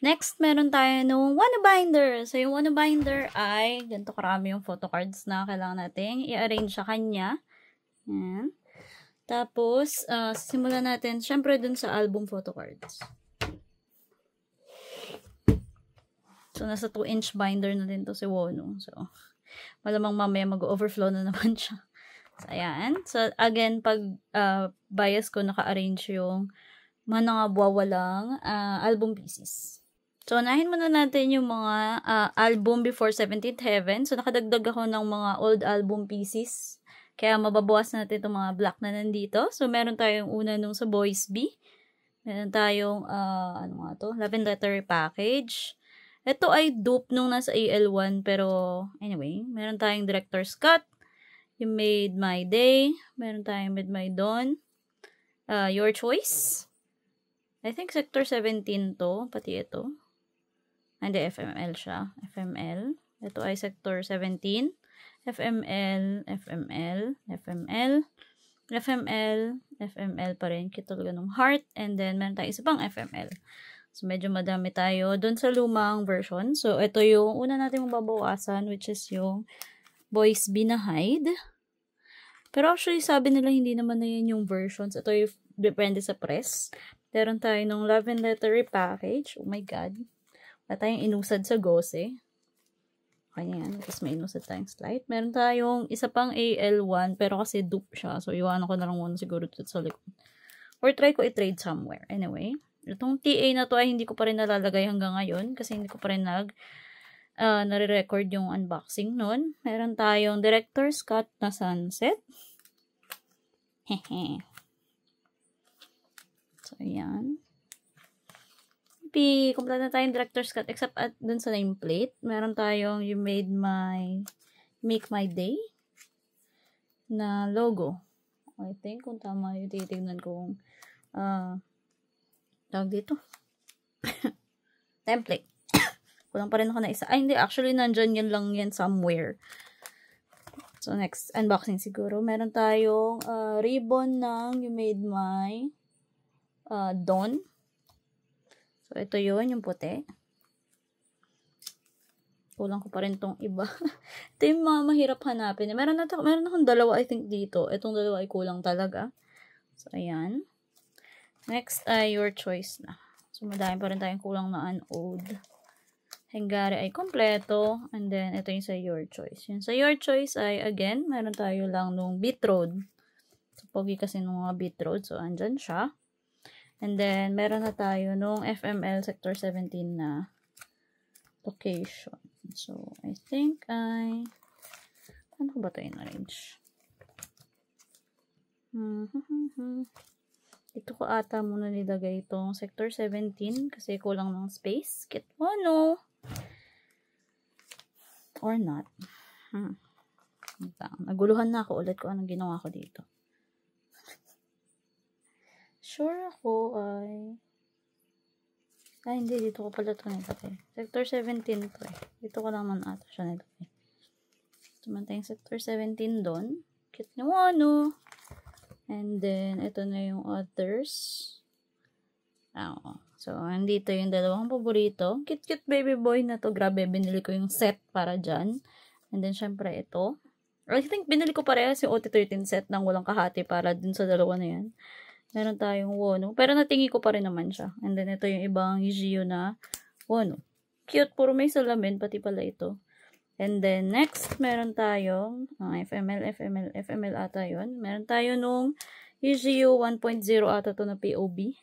Next, meron tayo nung Wannabinder. So, yung Wannabinder ay, ganito karami yung photo cards na kailangan natin i-arrange sa kanya. Yan. Tapos, simulan natin, syempre dun sa album photo cards. So, nasa 2-inch binder na din to si Wono. So, malamang mamaya mag-overflow na naman siya. So, ayan. So, again, pag bias ko, naka-arrange yung mga wawalang album pieces. So, unahin muna natin yung mga album before 17th Heaven. So, nakadagdag ako ng mga old album pieces. Kaya mababawas natin itong mga black na nandito. So, meron tayong una nung sa Boys B. Meron tayong, ano nga to? Love and Letter Package. Ito ay dupe nung nasa AL1. Pero, anyway, meron tayong Director's Cut. You Made My Day. Meron tayong Made My Dawn. Your Choice. I think Sector 17 to. Pati ito. Hindi, FML siya. FML. Ito ay Sector 17. FML, FML, FML, FML, FML pa rin. Kita talaga ng heart. And then, meron tayo isa pang FML. So, medyo madami tayo dun sa lumang version. So, ito yung una natin mababawasan, which is yung Boys B na Hide. Pero actually, sabi nila hindi naman na yun yung versions. Ito yung depende sa press. Meron tayo ng Love and Letter Package. Oh my God. Wala tayong inusad sa Gose. Okay na yan. Tapos may inusad tayong slide. Meron tayong isa pang AL1 pero kasi dupe siya. So, iwanan ko na lang muna siguro dito sa likod. Or try ko i-trade somewhere. Anyway, itong TA na to ay hindi ko pa rin nalalagay hanggang ngayon kasi hindi ko pa rin nare-record yung unboxing nun. Meron tayong Director's Cut na Sunset. Hehe. So, ayan. Complete na tayong Director's Cut except at dun sa nameplate. Meron tayong You Make My Day na logo. I think kung tama yung titignan kong tawag dito. Template. Kulang pa rin ako na isa. Ay, hindi. Actually, nandyan yun lang yan somewhere. So, next, unboxing siguro. Meron tayong ribbon ng You Made My Dawn. So, ito yun, yung puti. Kulang ko pa rin tong iba. Ito yung mga mahirap hanapin. Meron akong dalawa, I think, dito. Itong dalawa ay kulang talaga. So, ayan. Next ay Your Choice na. So, madami pa rin tayong kulang na unowed. Hengari ay kompleto. And then, ito yung sa Your Choice. Yung sa Your Choice ay, again, meron tayo lang nung Beat Road. So, pogi kasi nung mga Beat Road. So, andyan siya. And then, meron na tayo nung FML Sector 17 na location. So, I think ano ko ba ito in-arrange? Ito ko ata muna nilagay itong Sector 17 kasi kulang ng space. Kit mo, no? Or not. Naguluhan na ako ulit kung anong ginawa ko dito. Sure ako ay hindi, dito ko pala ito nilagay. Sector 17 to eh. Dito ko naman ata siya nilagay. Tuman tayong Sector 17 doon. Cute na ano. And then, ito na yung others. So, andito yung dalawang paborito. Cute baby boy na to. Grabe, binili ko yung set para dyan. And then, syempre ito. I think binili ko parehas yung OT13 set ng walang kahati para dun sa dalawa na yan. Meron tayong Wono. Pero natingi ko pa rin naman siya. And then, ito yung ibang Yujio na Wono. Cute. Puro may salamin. Pati pala ito. And then, next, meron tayong FML ata yun. Meron tayo nung Yujio 1.0 ata to na POB.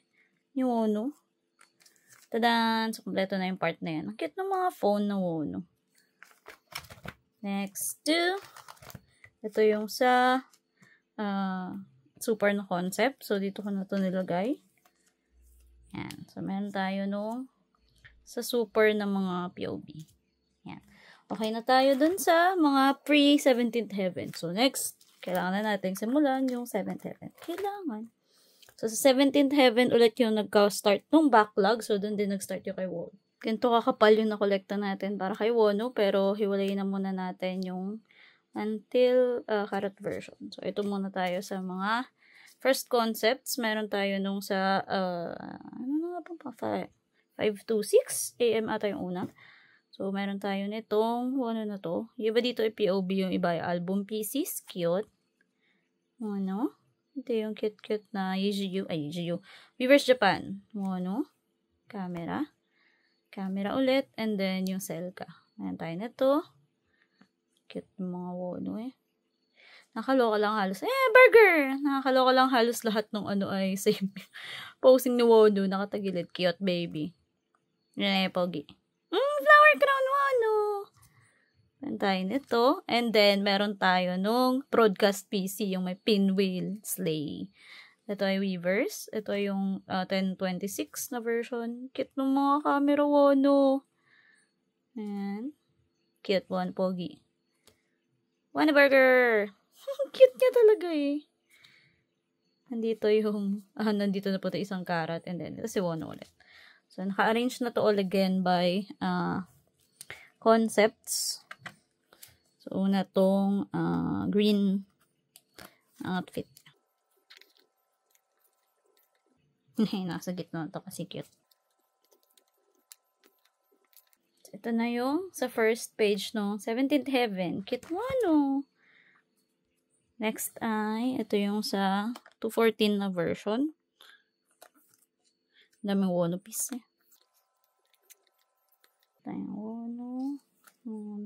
Yung Wono. Tadan! So, kompleto na yung part na yan. Ang cute ng mga phone na Wono. Next, ito yung sa super na concept. So, dito ko na ito nilagay. Yan. So, meron tayo nung sa super na mga POB. Yan. Okay na tayo dun sa mga pre-17th Heaven. So, next, kailangan na natin simulan yung 7th Heaven. Kailangan. So, sa 17th Heaven, ulit yung nagka-start nung backlog. So, dun din nag-start yung kay Wono. Ganito kakapal yung nakolekta natin para kay Wono. Pero, hiwalayin na muna natin yung until carrot version. So, ito muna tayo sa mga first concepts. Meron tayo nung sa, ano nga pa? 5:26 AM ata yung una. So, meron tayo nitong, ano na to? Yung iba dito ay POB, yung iba ay album pieces. Cute. Ano? Ito yung cute-cute na Yujiu. Ay, Yujiu. Weavers Japan. Ano? Camera. Camera ulit. And then, yung Selka. Meron tayo nito. Cute mga wono eh. Nakakaloka lang halos. Burger! Nakakaloka lang halos lahat ng ano ay same. Posing ni Wono. Nakatagilid. Cute baby. Yan ay pogi. Flower crown Wono. Meron tayo nito. And then, meron tayo nung broadcast PC. Yung may pinwheel sleigh. Ito ay Weavers. Ito ay yung 1026 na version. Cute ng mga camera Wono. Ayan. Cute one pogi. One burger! Cute niya talaga eh. Nandito yung, nandito na po ito isang karat. And then, ito si Wono ulit. So, naka-arrange na to all again by concepts. So, una tong green outfit. Nasa gitna to kasi cute. So, ito na yung sa first page no 17th Heaven. Cute Wono. Next ay, ito yung sa 214 na version. Daming Wono piece eh. Tayong Wono.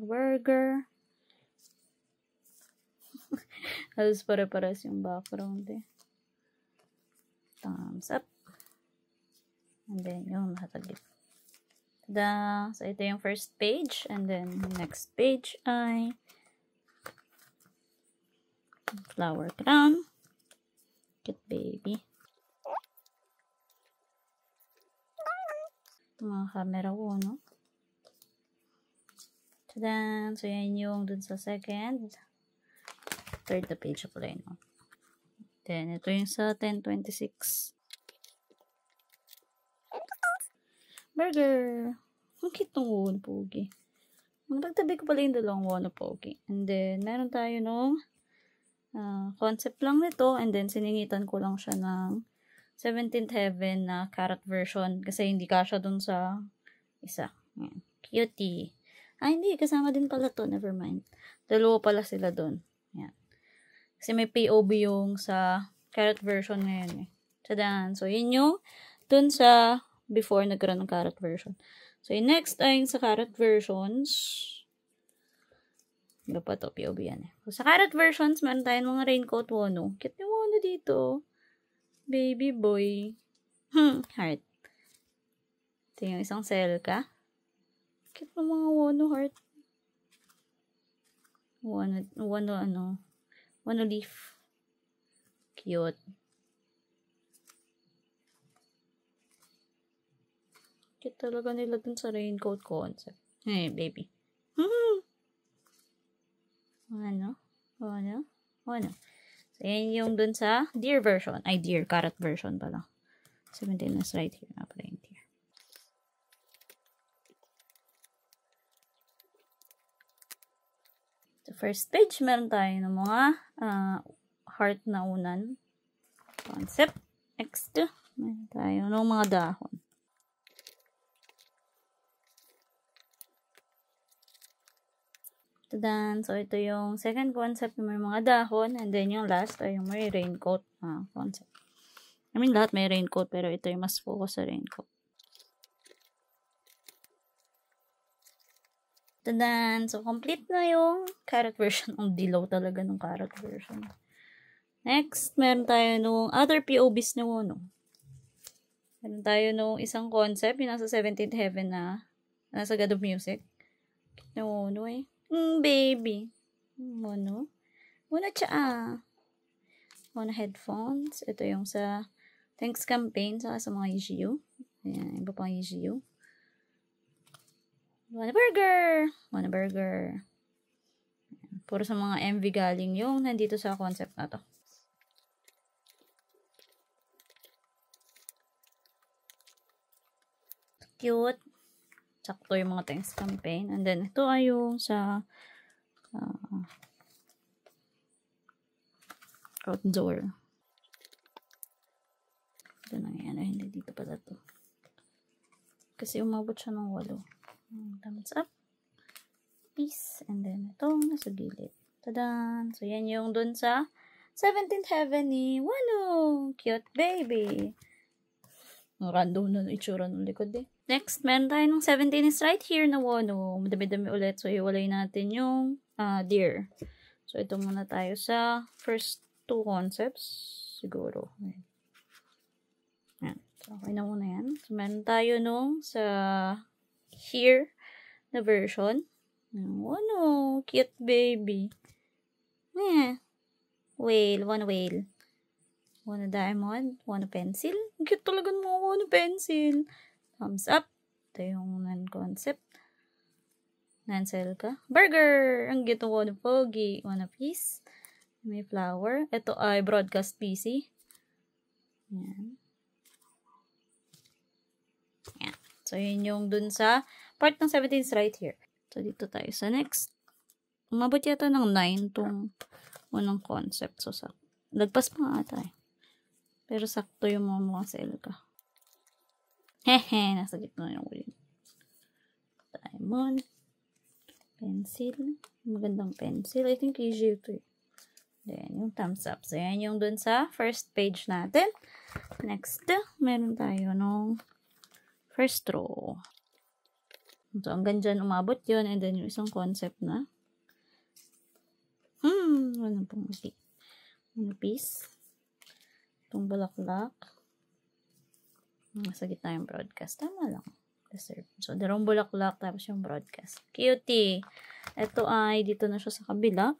Burger. Halos pare-pares yung background eh. Thumbs up. And then yung nakatagip. Tada! So ito yung first page. And then next page ay flower crown. Cute baby. Mga camera Wono. Tada! So yan yung dun sa second. Third na page pala yun. Then ito yung sa 1026. Burger! Ang cute ng Wono pogi. Magtabi ko pala yung dalawang Wono pogi. And then meron tayo nung concept lang nito, and then siningitan ko lang siya ng 17th Heaven na carrot version kasi hindi kasya dun sa isa. Ayan. Cutie. Hindi. Kasama din pala to. Never mind. Dalawa pala sila dun. Ayan. Kasi may POB yung sa carrot version ngayon eh. Tadan. So, yun yung dun sa before nagkaroon ng carrot version. So, yung next ay sa carrot versions. Iba pa to, POB yan eh. So, sa carrot versions, meron tayong mga raincoat Wono. Cute yung Wono dito. Baby boy. Heart. Ito yung isang Selka. Cute ng mga Wono heart. Wono leaf. Cute. Cute talaga nila dun sa raincoat concept. Hey, baby. Ano? So, yan yung dun sa deer version. Ay, deer. Carrot version pala. 17 is right here. Pala yung deer. So, first page, meron tayo ng mga heart na unan. Concept. Next, meron tayo ng mga dahon. So, ito yung second concept na may mga dahon. And then, yung last ay yung may raincoat concept. I mean, lahat may raincoat, pero ito yung mas focus sa raincoat. So, complete na yung carrot version. Ang dilaw talaga ng carrot version. Next, meron tayo nung other POBs na Wono. Meron tayo nung isang concept, yung nasa 17th Heaven na nasa God of Music. Na Wono eh. Baby. Wono siya Wono headphones. Ito yung sa thanks campaign sa mga Yujiu. Ayan, iba pang Yujiu. Wono burger. Puro sa mga MV galing yung nandito sa concept na to. Cute. Sakto yung mga thanks campaign. And then, ito ay yung sa outdoor. Ito na yan. Hindi dito pala to. Kasi umabot siya ng 8. Thumbs up. Peace. And then, itong nasa gilid. Tadan! So, yan yung dun sa 17th heaven ni Wano. Cute baby. Random na itsura ng likod eh. Next, meron tayo ng 17 is right here na Wano. Madami-dami ulit. So, iwalay natin yung deer. So, ito muna tayo sa first 2 concepts. Siguro. Yan. So, okay na muna yan. So, meron tayo nung sa here na version. Wano, cute baby. Whale, one whale. Wano diamond, wano pencil. Ang cute talaga ng mga wano pencil. Thumbs up. Ito yung non-concept. Nansel ka. Burger! Ang cute ng wano pogi. Wano piece. May flower. Ito ay broadcast PC. Yan. Yan. So, yun yung dun sa part ng 17 is right here. So, dito tayo sa next. Umabot yata ng 9 tong unang concept. So, lagpas pa nga ata eh. Pero sakto yung mga mukha sa Elka. Hehe, nasa gitna yung ulit. Diamond. Pencil. Magandang pencil. I think easy ito eh. Then, yung thumbs up. So, yan yung dun sa first page natin. Next, meron tayo nung first row. So, hanggang dyan umabot yun. And then, yung isang concept na. Walang pong piece. Itong bulaklak. Nasa gitna yung broadcast. Tama lang. Deserve. So, dalawang bulaklak tapos yung broadcast. Cutie. Ito ay, dito na siya sa kabila.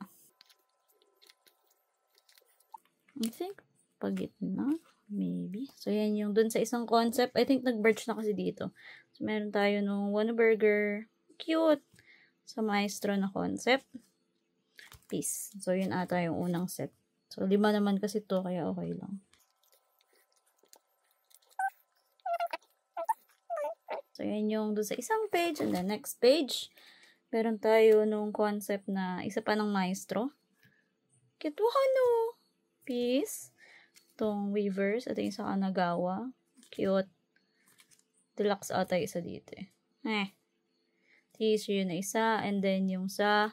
I think, pagitna. Maybe. So, yan yung dun sa isang concept. I think, nag-merge na kasi dito. So, meron tayo nung Wano Burger. Cute. Sa maestro na concept. Peace. So, yun ata yung unang set. So, 5 naman kasi to kaya okay lang. So, yan yung dun sa isang page. And then, next page. Meron tayo nung concept na isa pa ng maestro. Cute. Wano. Peace. Itong weavers. Ito yung sa Kanagawa. Cute. Deluxe ata yung isa dito eh. Tissue yun na isa. And then yung sa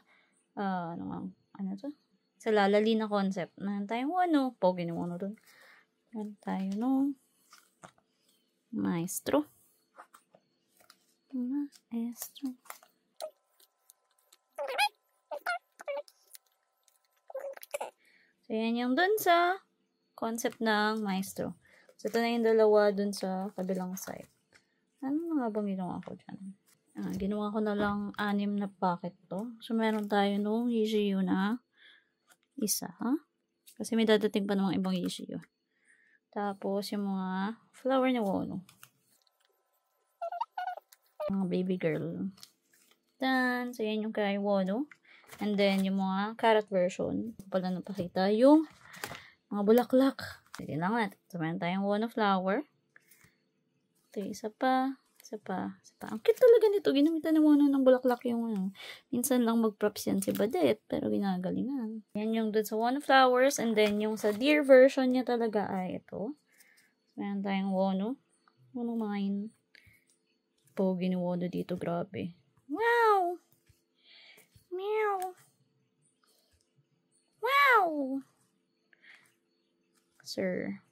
ano to? Sa Lalali na concept. Meron tayong Wano. Pogi na Wano dun. Meron tayo nung maestro. Maestro. So, yan yung dun sa concept ng maestro. So, ito na yung dalawa dun sa kabilang side. Ano nga bang ginawa ko dyan? Ginawa ko na lang 6 na packet to. So, meron tayo nung Yishiyu na isa. Kasi may dadating pa namang ibang Yishiyu. Tapos, yung mga flower ni Wano. Mga baby girl. Then, so, yan yung kay Wano. And then, yung mga carrot version. Pala napakita yung mga bulaklak. Sige lang natin. So, meron tayong Wano flower. Ito, isa pa. Ang cute talaga nito. Ginamitan ng Wano ng bulaklak yung ano. Minsan lang mag-props yan si Badet. Pero ginagalingan. Yan yung dun sa Wano flowers. And then, yung sa deer version niya talaga ay ito. So, meron tayong Wano. Wano mine. Pogi ni Wano dito. Grabe. Wow! Meow! Wow! Sir.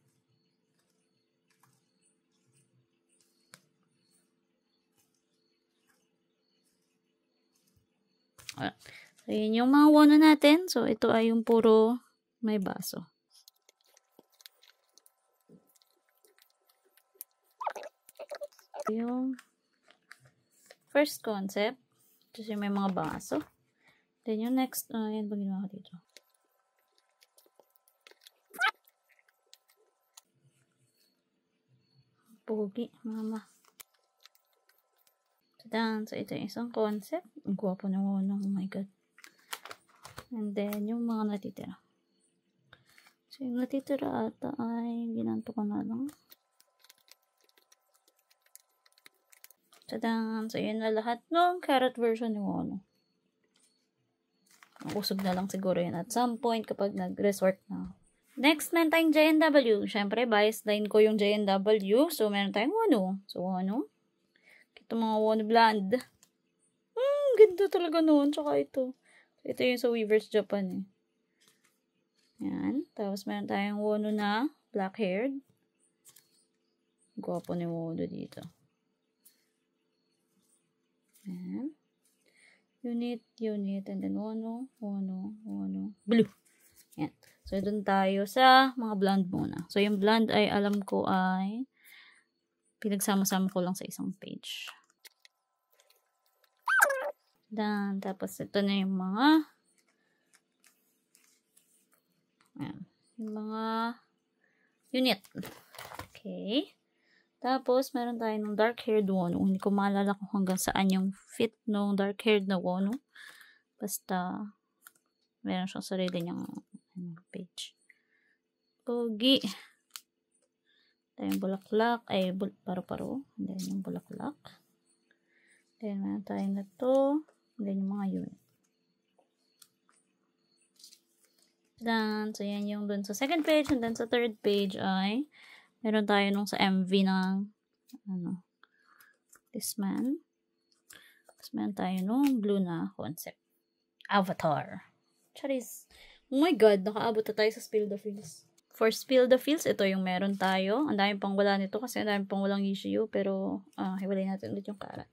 So, yun yung mga Wano natin. So, ito ay yung puro may baso. Yung first concept. Kasi may mga baso. Then, yung next, yan ba ginawa ko dito? Pogi, mama. So, ito yung isang concept. Ang gwapo na Wano. Oh my God. And then, yung mga natitira. So, yung natitira ata ay ginanto ko na lang. Tadan! So, yun na lahat ng carrot version ni Wano. Usog na lang siguro yun at some point kapag nag-resort na. Next, meron tayong JNW. Siyempre, bias line ko yung JNW. So, meron tayong Wano. So, Wano. Ito mga Wono Blonde. Ganda talaga noon. Tsaka ito. Ito yung sa Weavers Japan eh. Yan. Tapos meron tayong Wono na black-haired. Gwapo ni Wono dito. Yan. Unit, and then Wono, blue. Yan. So, doon tayo sa mga blonde muna. So, yung blonde ay alam ko ay pinagsama-sama ko lang sa isang page. Then, tapos ito na yung mga ayan, yung mga unit. Okay. Tapos, meron tayo ng dark-haired Wono. Hindi ko maalala kung hanggang saan yung fit ng dark-haired na Wono. Basta, meron siyang sarili niyang page. Pogi. Ito yung bulaklak. Ay, paro-paro. And then, yung bulaklak. Then, meron tayo na to. And then, yung mga unit. Then, so, yan yung dun sa second page. And then, sa third page ay meron tayo nung sa MV ng this man. Tapos, meron tayo nung blue na concept. Avatar. Charis. Oh my God, nakaabot na tayo sa Spill the Feels. For Spill the Feels, ito yung meron tayo. Ang dami pang wala nito kasi ang dami pang walang issue. Pero, hiwalay natin ulit yung karat.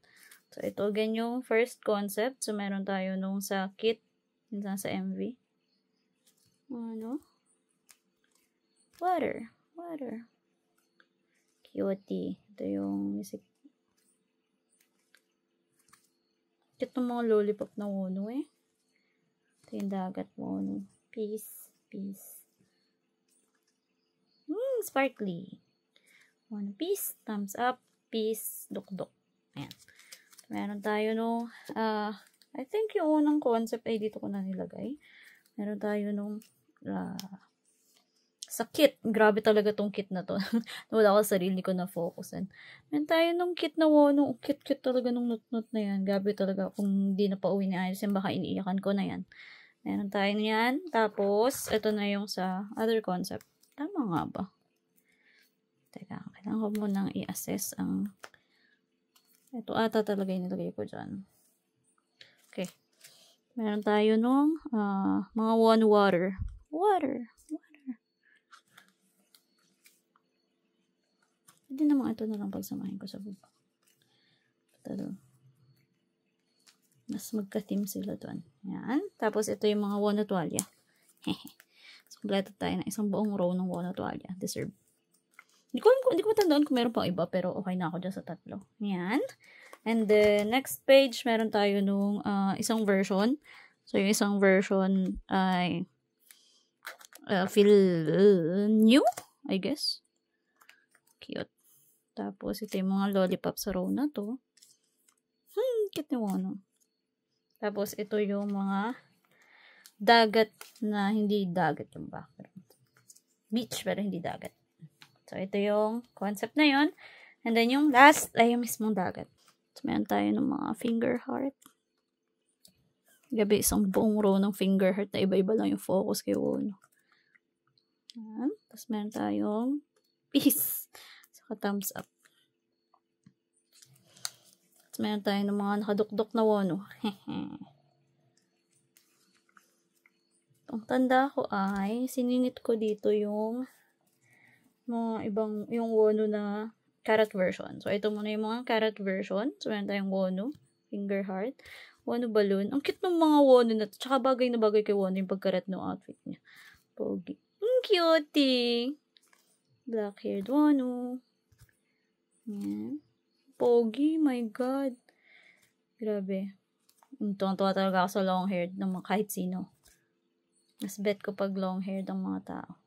So, ito again yung first concept. So, meron tayo nung sa kit. Yung sa MV. Water. Cutie. Ito yung music. Ito mga lollipop na Wono eh. Ito yung dagat Wono. Peace. Sparkly. One piece. Thumbs up. Peace. Duk-duk. Ayan. Meron tayo nung, I think yung unang concept ay dito ko na nilagay. Meron tayo nung, sa kit. Grabe talaga tong kit na to. Wala ko sa sarili ko na focusan. Meron tayo nung kit na Wono. Cute talaga nung nut-nut na yan. Grabe talaga. Kung di na pa uwi ni Iris, baka iniiyakan ko na yan. Meron tayo niyan. Tapos, ito na yung sa other concept. Tama nga ba? Teka, kailangan ko munang i-assess ang ito ata talaga yung nilagay ko dyan. Okay. Meron tayo nung mga Wono water. Hindi naman ito na lang pagsamahin ko sa baba. Ito. Mas magka-team sila doon. Yan. Tapos, ito yung mga Wono tuwalya. So, kompleto tayo ng isang buong row ng Wono tuwalya. Deserve. Hindi ko matandaan kung meron pang iba, pero okay na ako dyan sa tatlo. Yan. And the next page, meron tayo nung isang version. So, yung isang version ay feel new, I guess. Cute. Tapos, ito yung mga lollipop sa row na to. Cute ni Wono. Tapos, ito yung mga dagat na hindi dagat yung background. Beach, pero hindi dagat. So, ito yung concept na yun. And then, yung last ay yung mismong dagat. So, meron tayo ng mga finger heart. Gabi, isang buong row ng finger heart na iba-iba lang yung focus kay Wono. Yan. Tapos, meron tayong peace. Saka thumbs up. Meron tayo ng mga nakadukdok na Wono. Ang tanda ko ay, sininit ko dito yung mga ibang, yung Wono na carrot version. So, ito muna yung mga carrot version. So, meron tayong Wono, finger heart, Wono balloon. Ang cute ng mga Wono na to. Tsaka bagay na bagay kay Wono yung pagkarat ng outfit niya. Pogi. Cutie! Black-haired Wono. Yan. Pogi, my God. Grabe. Tuwang-tuwa talaga ako sa long-haired ng mga kahit sino. Mas bet ko pag long-haired ang mga tao.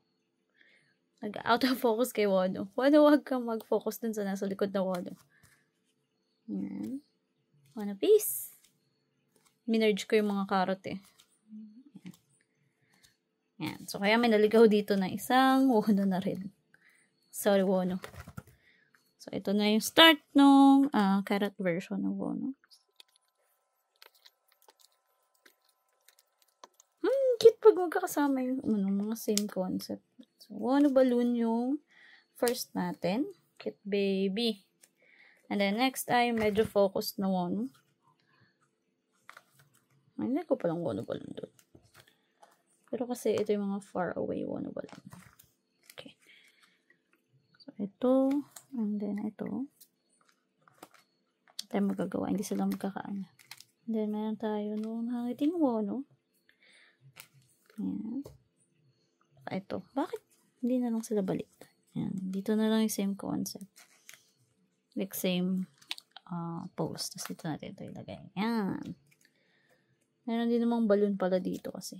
Nag-out of focus kay Wono. Wono, huwag kang mag-focus dun sa nasa likod na Wono. Yan. Wono, peace. Minerge ko yung mga carrot eh. Yan. So, kaya may naligaw dito na isang Wono na rin. Sorry, Wono. So, ito na yung start nung carrot version ng Wono. Cute pag magkakasama yung mga same concept. So, Wono balloon yung first natin. Cute baby. And then, next ay medyo focused na Wono. Ay, hindi ko palang Wono balloon doon. Pero kasi ito yung mga far away Wono balloon. Okay. So, ito. And then, ito. Ito tayo magagawa. Hindi sila magkakaano. And then, meron tayo nung hangiting Wono. Ayan. Ito. Bakit hindi na lang sila balik? Ayan. Dito na lang yung same concept. Like same post. Tapos dito natin ito ilagay. Ayan. Meron din namang balloon pala dito kasi.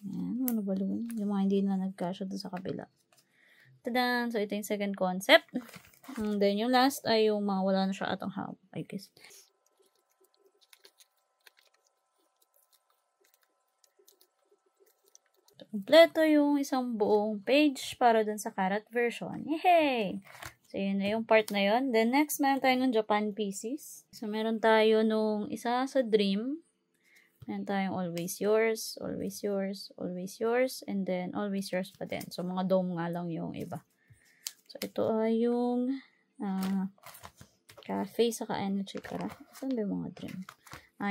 Ayan. Ano balloon? Yung mga hindi na nagkasya doon sa kabila. Tada! So, ito yung second concept. And then, yung last ay yung mga wala na siya atang hawak. I guess. Kompleto yung isang buong page para dun sa karat version. Yay! So, yun na yung part na yun. Then, next, meron tayo ng Japan pieces. So, meron tayo nung isa sa Dream. Meron tayong Always Yours, Always Yours, Always Yours, and then Always Yours pa din. So, mga dome nga lang yung iba. So, ito ay yung cafe saka energy kara. Saan ba yung mga Dream?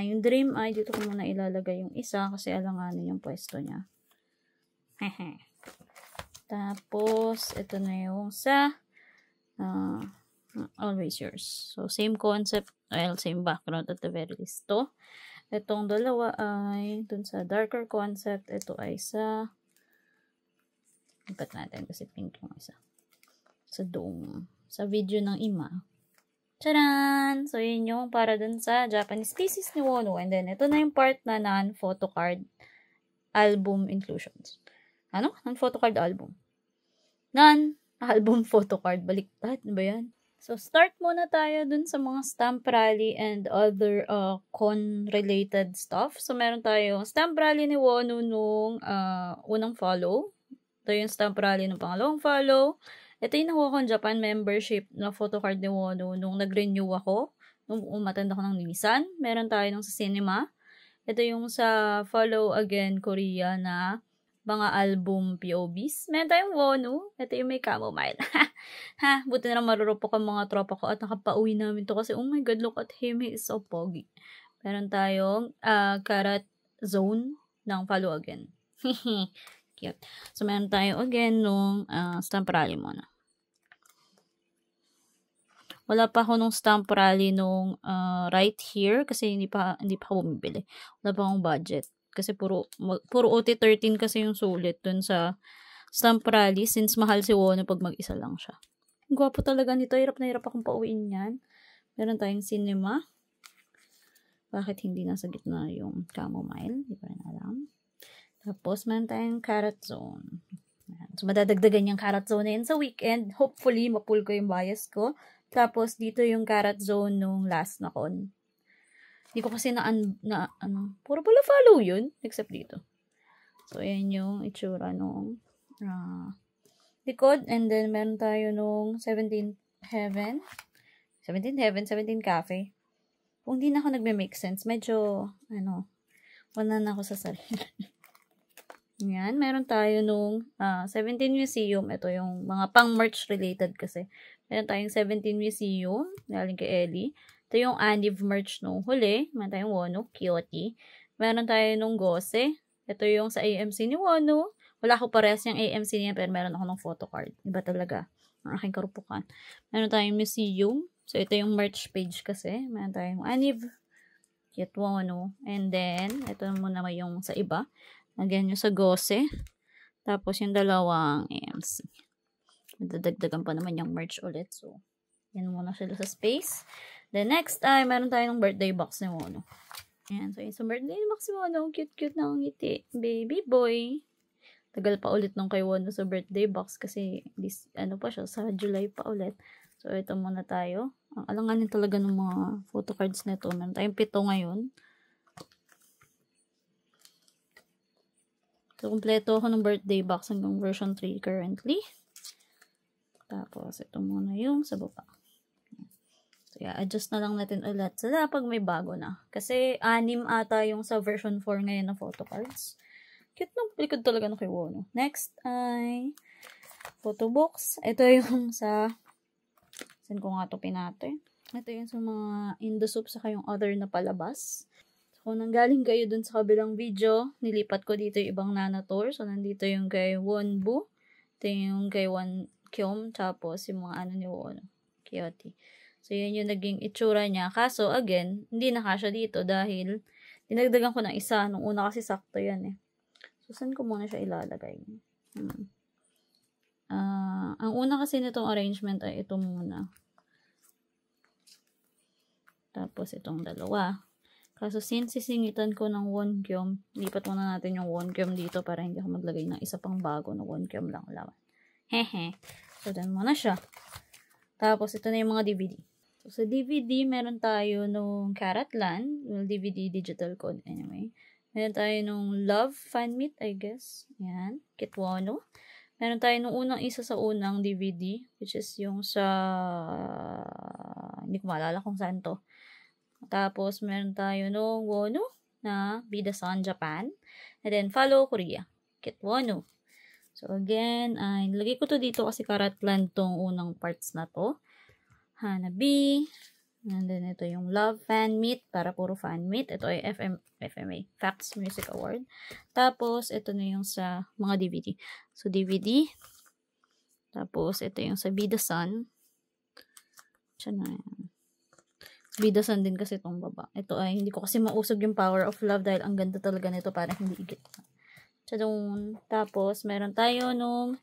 Yung Dream ay dito ko muna ilalagay yung isa kasi alanganin yung pwesto niya. Tapos, ito na yung sa Always Yours. So, same concept, well, same background at the very least. Itong dalawa ay dun sa darker concept. Ito ay sa ipat natin kasi pink yung isa. Sa dome. Sa video ng Ima. Charan! So, yun yung para dun sa Japanese pieces ni Wono. And then, ito na yung part na non-photo card album inclusions. Ano? Non-photo card album. Non-album photo card. Baliktad. Ano ba yan? So, start muna tayo dun sa mga stamp rally and other con-related stuff. So, meron tayong stamp rally ni Wono nung unang follow. Ito yung stamp rally ng pangalawang follow. Ito yung nakuha kong Japan membership na photocard ni Wono nung nag-renew ako. Nung umatend ako ng Nissan. Meron tayo nung sa cinema. Ito yung sa follow again Korea na mga album POVs. Meron tayong Wono. Ito yung may chamomile. Buti na lang marurupok ang mga tropa ko at nakapauwi namin to kasi oh my god, look at him. He is so pogi. Meron tayong Karat Zone ng follow again. Cute. So, meron tayo again nung stamp rally muna. Wala pa ako nung stamp rally nung right here kasi hindi pa ako bumibili. Wala pa akong budget. Kasi puro OT13 kasi yung sulit dun sa stamp rally since mahal si Wono pag mag-isa lang siya. Ang gwapo talaga nito. Hirap na hirap akong pauwiin yan. Meron tayong cinema. Bakit hindi nasa gitna yung chamomile? Hindi ko rin alam. Tapos, meron tayong Karat Zone. So, madadagdagan yung Karat Zone na yun sa weekend. Hopefully, mapull ko yung bias ko. Tapos, dito yung Karat Zone nung last na con. Hindi ko kasi puro pala follow yun. Except dito. So, ayan yung itsura nung likod. And then, meron tayo nung 17 Heaven, 17 Cafe. Kung di na ako nagme-make sense, medyo, wala na ako sa sarili. Yan, meron tayo nung 17 Museum. Ito yung mga pang-merch related kasi. Meron tayong 17 Museum, galing kay Ellie. Ito yung Aniv merch nung huli. Meron tayong Wono, Cutie. Meron tayo nung Gose. Ito yung sa AMC ni Wono. Wala ko parehas yung AMC niya, pero meron ako ng photocard. Iba talaga ang aking karupukan. Meron tayong Museum. So, ito yung merch page kasi. Meron tayong Aniv, Cute Wono. And then, ito muna yung sa iba. Again, yung sa Gose. Tapos, yung dalawang AMC. Dadagdagan pa naman yung merch ulit. So, yan muna sila sa space. The next ay, meron tayong birthday box ni Wono. Ayan. So, yung sa birthday box ni Wono, cute-cute na ang ngiti. Baby boy. Tagal pa ulit nung kay Wono sa birthday box kasi pa siya, sa July pa ulit. So, ito muna tayo. Ang alanganin talaga ng mga photocards na ito. Meron tayong 7 ngayon. So, kompleto ako ng birthday box hanggang version 3 currently. Tapos, ito muna yung sa baba. So, adjust na lang natin ulit sila pag may bago na. Kasi, 6 ata yung sa version 4 ngayon na photocards. Cute ng likod talaga na kay Wono. Next ay photo box. Ito yung sa saan ko nga ito pinate? Ito yung sa mga Indosoup saka yung other na palabas. So, kung nanggaling kayo dun sa kabilang video, nilipat ko dito yung ibang Nanator. So, nandito yung kay Wonbu. Ito yung kay Wonkyom. Tapos, yung mga ano ni Wono. Kyoti. So, yun yung naging itsura niya. Kaso, again, hindi na kasya dito dahil dinagdagan ko ng isa. Nung una kasi sakto yan eh. So, saan ko muna siya ilalagay? Ang una kasi nitong arrangement ay ito muna. Tapos, itong dalawa. Kaso, since sisingitan ko ng Wonkyom, lipat muna natin yung Wonkyom dito para hindi ako maglagay ng isa pang bago na Wonkyom lang laman. Hehe. So, dyan muna siya. Tapos, ito na yung mga DVD. So, sa DVD, meron tayo nung Karatlan. Well, DVD digital code anyway. Meron tayo nung Love Fan Meet, I guess. Ayan. Kitwono. Meron tayo nung isa sa unang DVD, which is yung sa... hindi ko maalala kung saan to. Tapos, meron tayo nung Wono na Bida-san Japan. And then, Follow Korea. Kitwono. So, again, nilagay ko to dito kasi Karatlan tong unang parts na to. Hanabi. And then, ito yung Love Fan Meet para puro fan meet. Ito ay FMA, Facts Music Award. Tapos, ito na yung sa mga DVD. So, DVD. Tapos, ito yung sa Bida-san. Diyan na yan. Bida-san din kasi itong baba. Ito ay, hindi ko kasi mausog yung Power of Love dahil ang ganda talaga nito para hindi igit. Tapos, meron tayo nung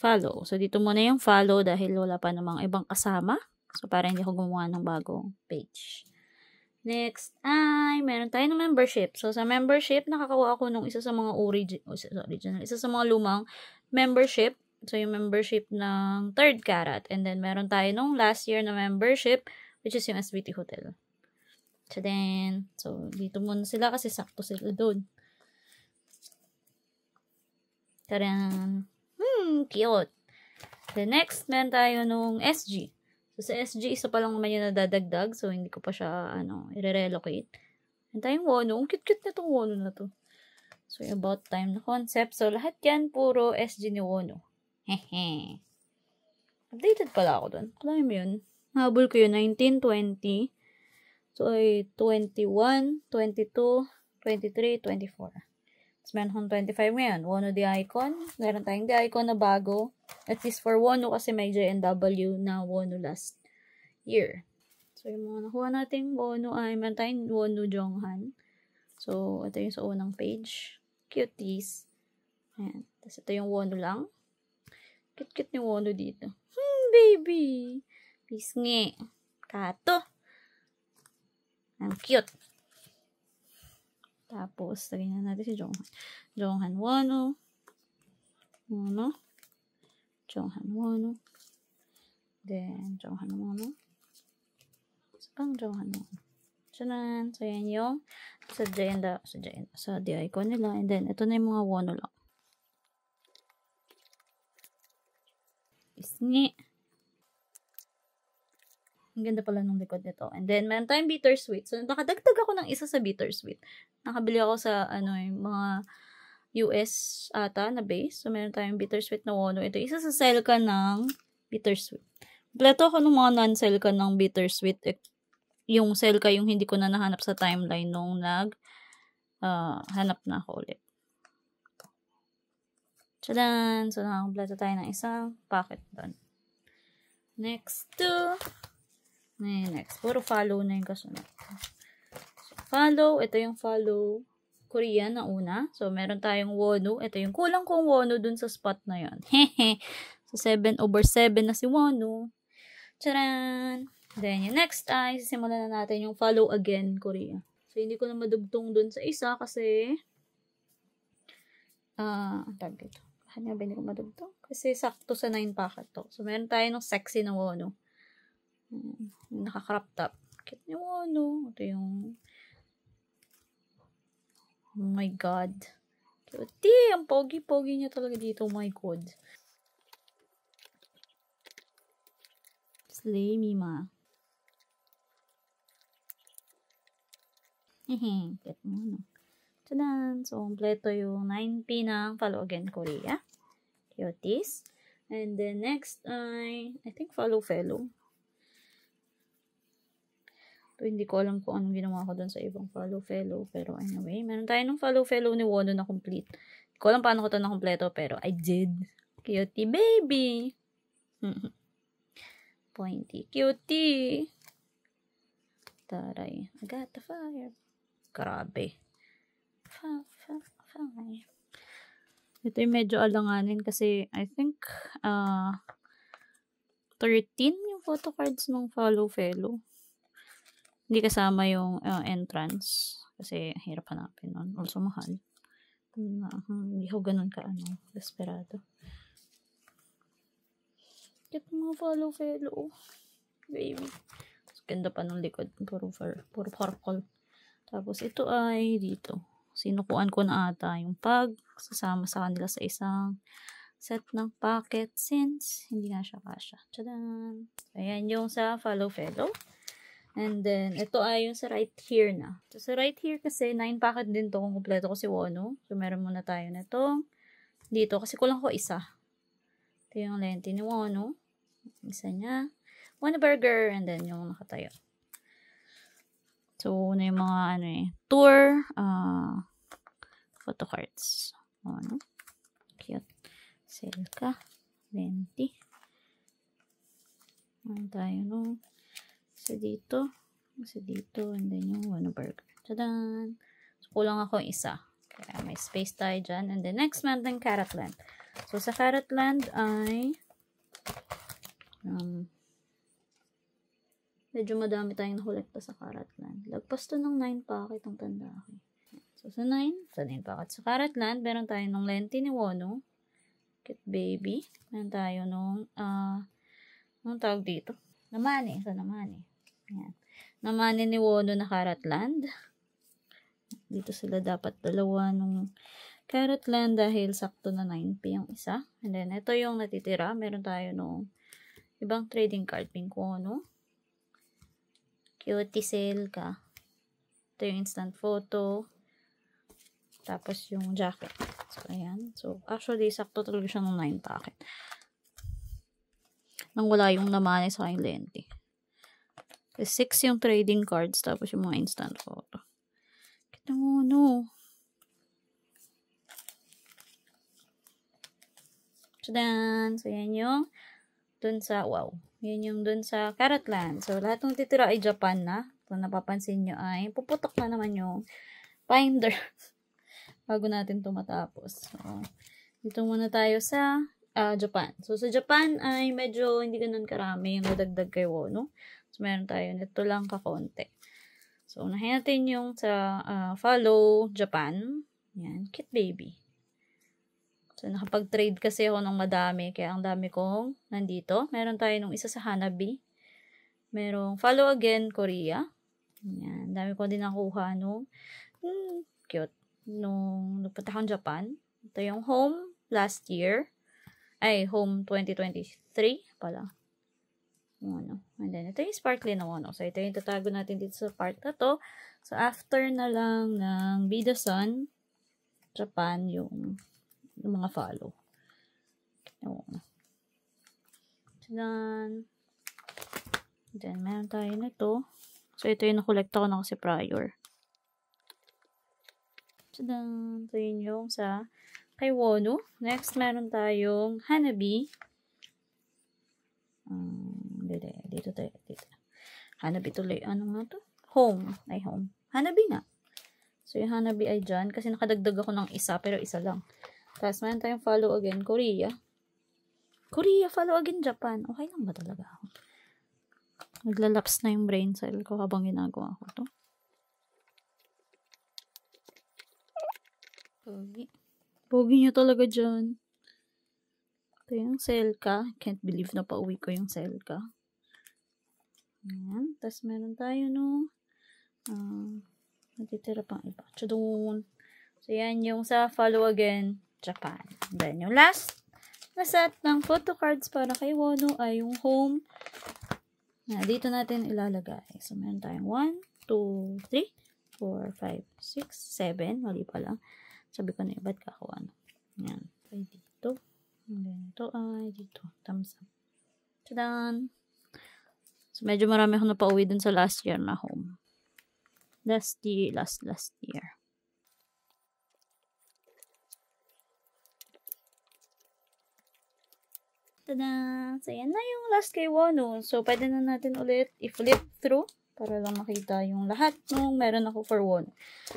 follow. So, dito muna yung follow dahil wala pa namang ibang kasama. So, para hindi ako gumawa ng bagong page. Next ay, meron tayo ng membership. So, sa membership, nakakawa ako nung isa sa mga original, isa sa mga lumang membership. So, yung membership ng 3rd Carat. And then, meron tayo nung last year na membership, which is yung SBT Hotel. So, dito muna sila kasi sakto sila doon. Taran! Cute! The next, meron tayo nung SG. So, sa SG, isa pa lang naman yung nadadagdag. So, hindi ko pa siya, i-relocate. Meron tayong Wono. Ang cute-cute na itong Wono na to. So, about time na concept. So, lahat yan, puro SG ni Wono. Hehe. Updated pala ako doon. Alam mo yun? Habol ko yun, 19, 20. So, ay 21, 22, 23, 24. Tapos, meron akong 25 ngayon. Wono the Icon. Meron tayong the Icon na bago. At least for Wono kasi may JNW na Wono last year. So, yung mga nakuha natin Wono ay meron tayong Wono Jonghan. So, ito yung sa unang page. Cuties. Ayan. Tapos, ito yung Wono lang. Cute-cute ni Wono dito. Baby! Pisngi. Kato. Ang cute. Tapos, lagyan na natin si Jonghan. Jonghan Wono. Wono. Jonghan Wono. Then, Jonghan Wono. Pang Jonghan Wono. Tiyanan. So, yan yung sa the icon nila. And then, ito na yung mga Wono lang. Pisngi. Ang ganda pala ng likod nito. And then, meron tayong Bittersweet. So, nakadagdag ako ng isa sa Bittersweet. Nakabili ako sa, mga US ata na base. So, meron tayong Bittersweet na Wono. Ito, isa sa Selka ng Bittersweet. Kompleto ako ng mga non-Selka ng Bittersweet. Yung Selka, yung hindi ko na nahanap sa timeline nung hanap na ako ulit. Tadaan! So, nakakompleto tayo ng isang packet doon. Next, puro follow na yung kasunod. So, follow, ito yung follow Korea na una. So, meron tayong Wono. Ito yung kulang kong Wono dun sa spot na yun. Hehe. So, 7/7 na si Wono. Charan! Then, yung next ay, sisimulan na natin yung follow again Korea. So, hindi ko na madugtong dun sa isa kasi tag dito. Kanya ba hindi ko madugtong? Kasi sakto sa 9 packet to. So, meron tayo ng sexy na Wono. Naka-crop top. Cute ni Wono. Ito yung oh my God. Cute. Ang pogi-pogi niya talaga dito. Oh my God. Slay me, ma. Cute mo, no? Tadan! So, kompleto yung 9P ng Follow Again Korea. Cuties. And then, next ay, I think Follow Fellow. So, hindi ko alam kung anong ginawa ko dun sa ibang follow fellow. Pero anyway, meron tayo ng follow fellow ni Wono na complete. Hindi ko alam paano ko ito na-kompleto, pero I did. Cutie baby! Pointy cutie! Taray. I got the fire. Grabe. Fire. Ito yung medyo alanganin kasi I think 13 yung photo cards ng follow fellow. Hindi kasama yung entrance kasi hirap hanapin nun. Also mahal. Hindi ko ganun desperado. Get mga follow fellow. Baby. Ganda pa ng likod. Puro purple. Tapos ito ay dito. Sinukuan ko na ata yung sasama sa kanila sa isang set ng packet since hindi nga siya kasha. Tadaan! Ayan yung sa follow fellow. And then, ito ay yung sa right here na. So, sa right here kasi, 9 packet din to kung kumpleto ko si Wono. So, meron muna tayo na ito. Dito, kasi kulang ko isa. Ito yung lente ni Wono. Isa niya. One burger, and then yung nakatayo. So, na yung mga tour, photo cards. Cute. Selka. Lenti. Ano tayo, no? Isa dito, and then yung one burger. Tadaan! So, kulang ako isa. Kaya may space tayo dyan. And then next, meron tayong Carrotland. So, sa Carrotland ay medyo madami tayong nakolekta sa Carrotland. Lagpas to ng 9 packet ang tanda ko. So, sa 9 packet. Sa Carrotland, meron tayo ng lente ni Wono. Cute baby. Meron tayo nung anong tawag dito? Namane. Sa Namane. Yan. Namane ni Wono na Carrotland. Dito sila dapat dalawa nung Carrotland dahil sakto na 9p yung isa. And then, ito yung natitira. Meron tayo nung ibang trading card. Pink Wono. Cutie Selka. Ito yung instant photo. Tapos yung jacket. So, ayan. So, actually, sakto talaga siya ng 9 packet. Nang wala yung namane sa aking lente. 6 yung trading cards. Tapos yung mga instant photo. Kita mo, no. Tadaan! So, yan yung dun sa, wow. Yan yung dun sa Carrotland. So, lahat ng titira ay Japan na. Kung napapansin nyo ay, puputok na naman yung binder. Bago natin ito matapos. So, dito muna tayo sa Japan. So, sa Japan ay medyo hindi ganun karami yung nadagdag kay Wono. So, meron tayo nito lang kakonti. So, unahin natin yung sa follow Japan. Yan, cute baby. So, nakapag-trade kasi ako ng madami. Kaya ang dami kong nandito. Meron tayo nung isa sa Hanabi. Merong follow again, Korea. Yan, dami ko din nakuha nung cute. Nung nagpunta akong Japan. Ito yung home last year. Ay, home 2023 pala. And then, ito yung sparkly na Wono. So, ito yung tatago natin dito sa part na to. So, after na lang ng Bidasan, Japan, yung mga follow. Then, meron tayo nito. So, ito yung nakolekta ko na kasi prior. So, yun yung sa kay Wono. Next, meron tayong Hanabi. Dito tayo. Hanabi tuloy. Ano nga to? Home. Ay, home. Hanabi nga. So, yung Hanabi ay dyan. Kasi nakadagdag ako ng isa, pero isa lang. Tapos, meron tayong follow again, Korea. Korea, follow again, Japan. Okay lang ba talaga ako? Naglalaps na yung brain cell ko habang ginagawa ko to. Pogi. Pogi niya talaga dyan. Ito yung Selka. Can't believe na pauwi ko yung Selka. Ayan. Tapos meron tayo no. Natitira pang iba. Chudun. So yan yung sa follow again, Japan. Then yung last na set ng photo cards para kay Wono ay yung home. Dito natin ilalagay. So meron tayong 1, 2, 3, 4, 5, 6, 7. Mali pa lang. Sabi ko na iba't kakuha. Yan. Ay dito. And then ito ay dito. Thumbs up. Tadaan! So, medyo marami akong napauwi dun sa last year na home. Last year. Tada! So, yan na yung last kay Wono. So, pwede na natin ulit i-flip through para lang makita yung lahat nung meron ako for Wono.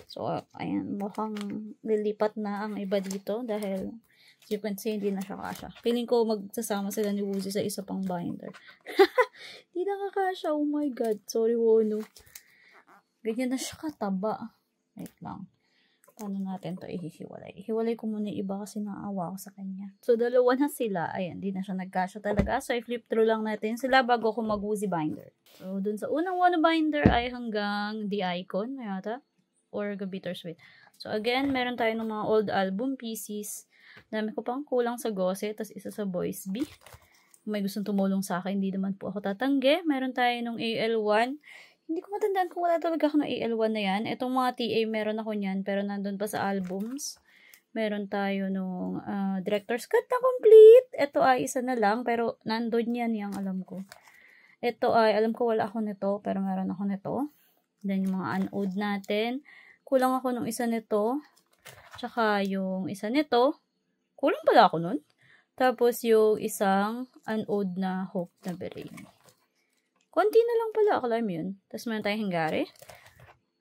So, ayan. Mukhang lilipat na ang iba dito dahil as you can see, hindi na siya kasha. Feeling ko magsasama sila ni Woozy sa isa pang binder. Hindi na kakasya. Oh my God. Sorry, Wono. Ganyan na siya kataba. Wait lang. Paano natin to ihihiwalay? Ihiwalay ko muna yung iba kasi naawa ko sa kanya. So, dalawa na sila. Ayan, di na siya nagkasya talaga. So, i-flip through lang natin sila bago ko mag-Woozy binder. So, dun sa unang Wono binder ay hanggang The Icon, yata. Or Bittersweet. So, again, meron tayo ng mga old album pieces. Dami ko pang kulang sa Gose, tas isa sa Boys B. Kung may gustong tumulong sa akin, hindi naman po ako tatanggi. Meron tayo nung AL1. Hindi ko matandaan kung wala talaga ako ng AL1 na yan. Itong mga TA, meron ako niyan, pero nandun pa sa albums. Meron tayo nung Director's Cut na complete. Ito ay isa na lang, pero nandun yan yung alam ko. Ito ay, alam ko wala ako nito, pero meron ako nito. Then yung mga unowed natin. Kulang ako nung isa nito. Tsaka yung isa nito. Kulang pala ako nun. Tapos yung isang unowed na Hope na Bereni. Konti na lang pala, akala mo yun. Tapos meron tayong Hingare.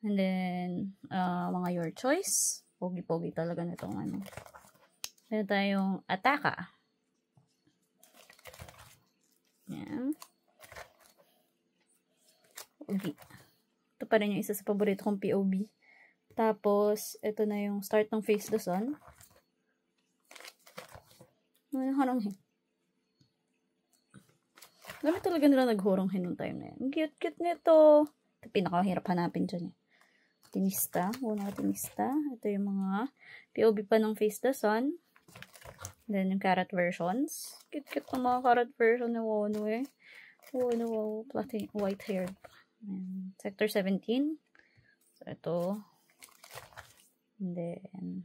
And then, mga Your Choice. Pogi-pogi talaga nitong ano. Meron tayong Ataka. Yan. Pogi. Ito pa rin yung isa sa paborito kong POB. Tapos, ito na yung start ng Face the Sun. Ano yung haranghin? Dami talaga nila naghurong-hin nung time na yan. Cute-cute nito. Ito pinakahirap hanapin dyan eh. Tinista. Una tinista. Ito yung mga POB pa ng Face the Sun. Then yung carrot versions. Cute-cute ng mga carrot version na Wono eh. Wono, white haired. Sector 17. So ito. And then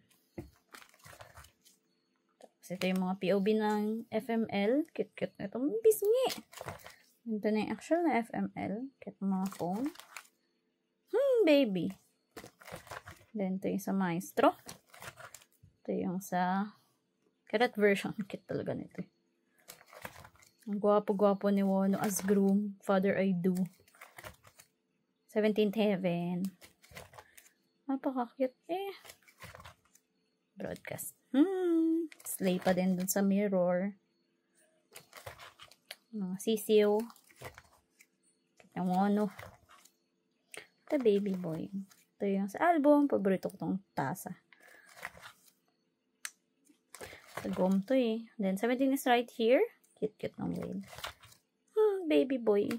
ito yung mga POB ng FML. Cute-cute na ito. Bisngi! Ito na yung actual na FML. Cute mga phone. Baby. Then, ito yung sa Maestro. Ito yung sa Carrot version. Cute talaga nito. Ang gwapo-gwapo ni Wono as groom. Father I do. 17th Heaven. Napaka-cute eh. Broadcast. Slay pa din dun sa mirror. Mga sisiw. Yung Wono. Ito baby boy. Ito yung sa album. Paborito ko tong tasa. Tagom to eh. Then 17 is right here. Cute-cute ng whale. Baby boy.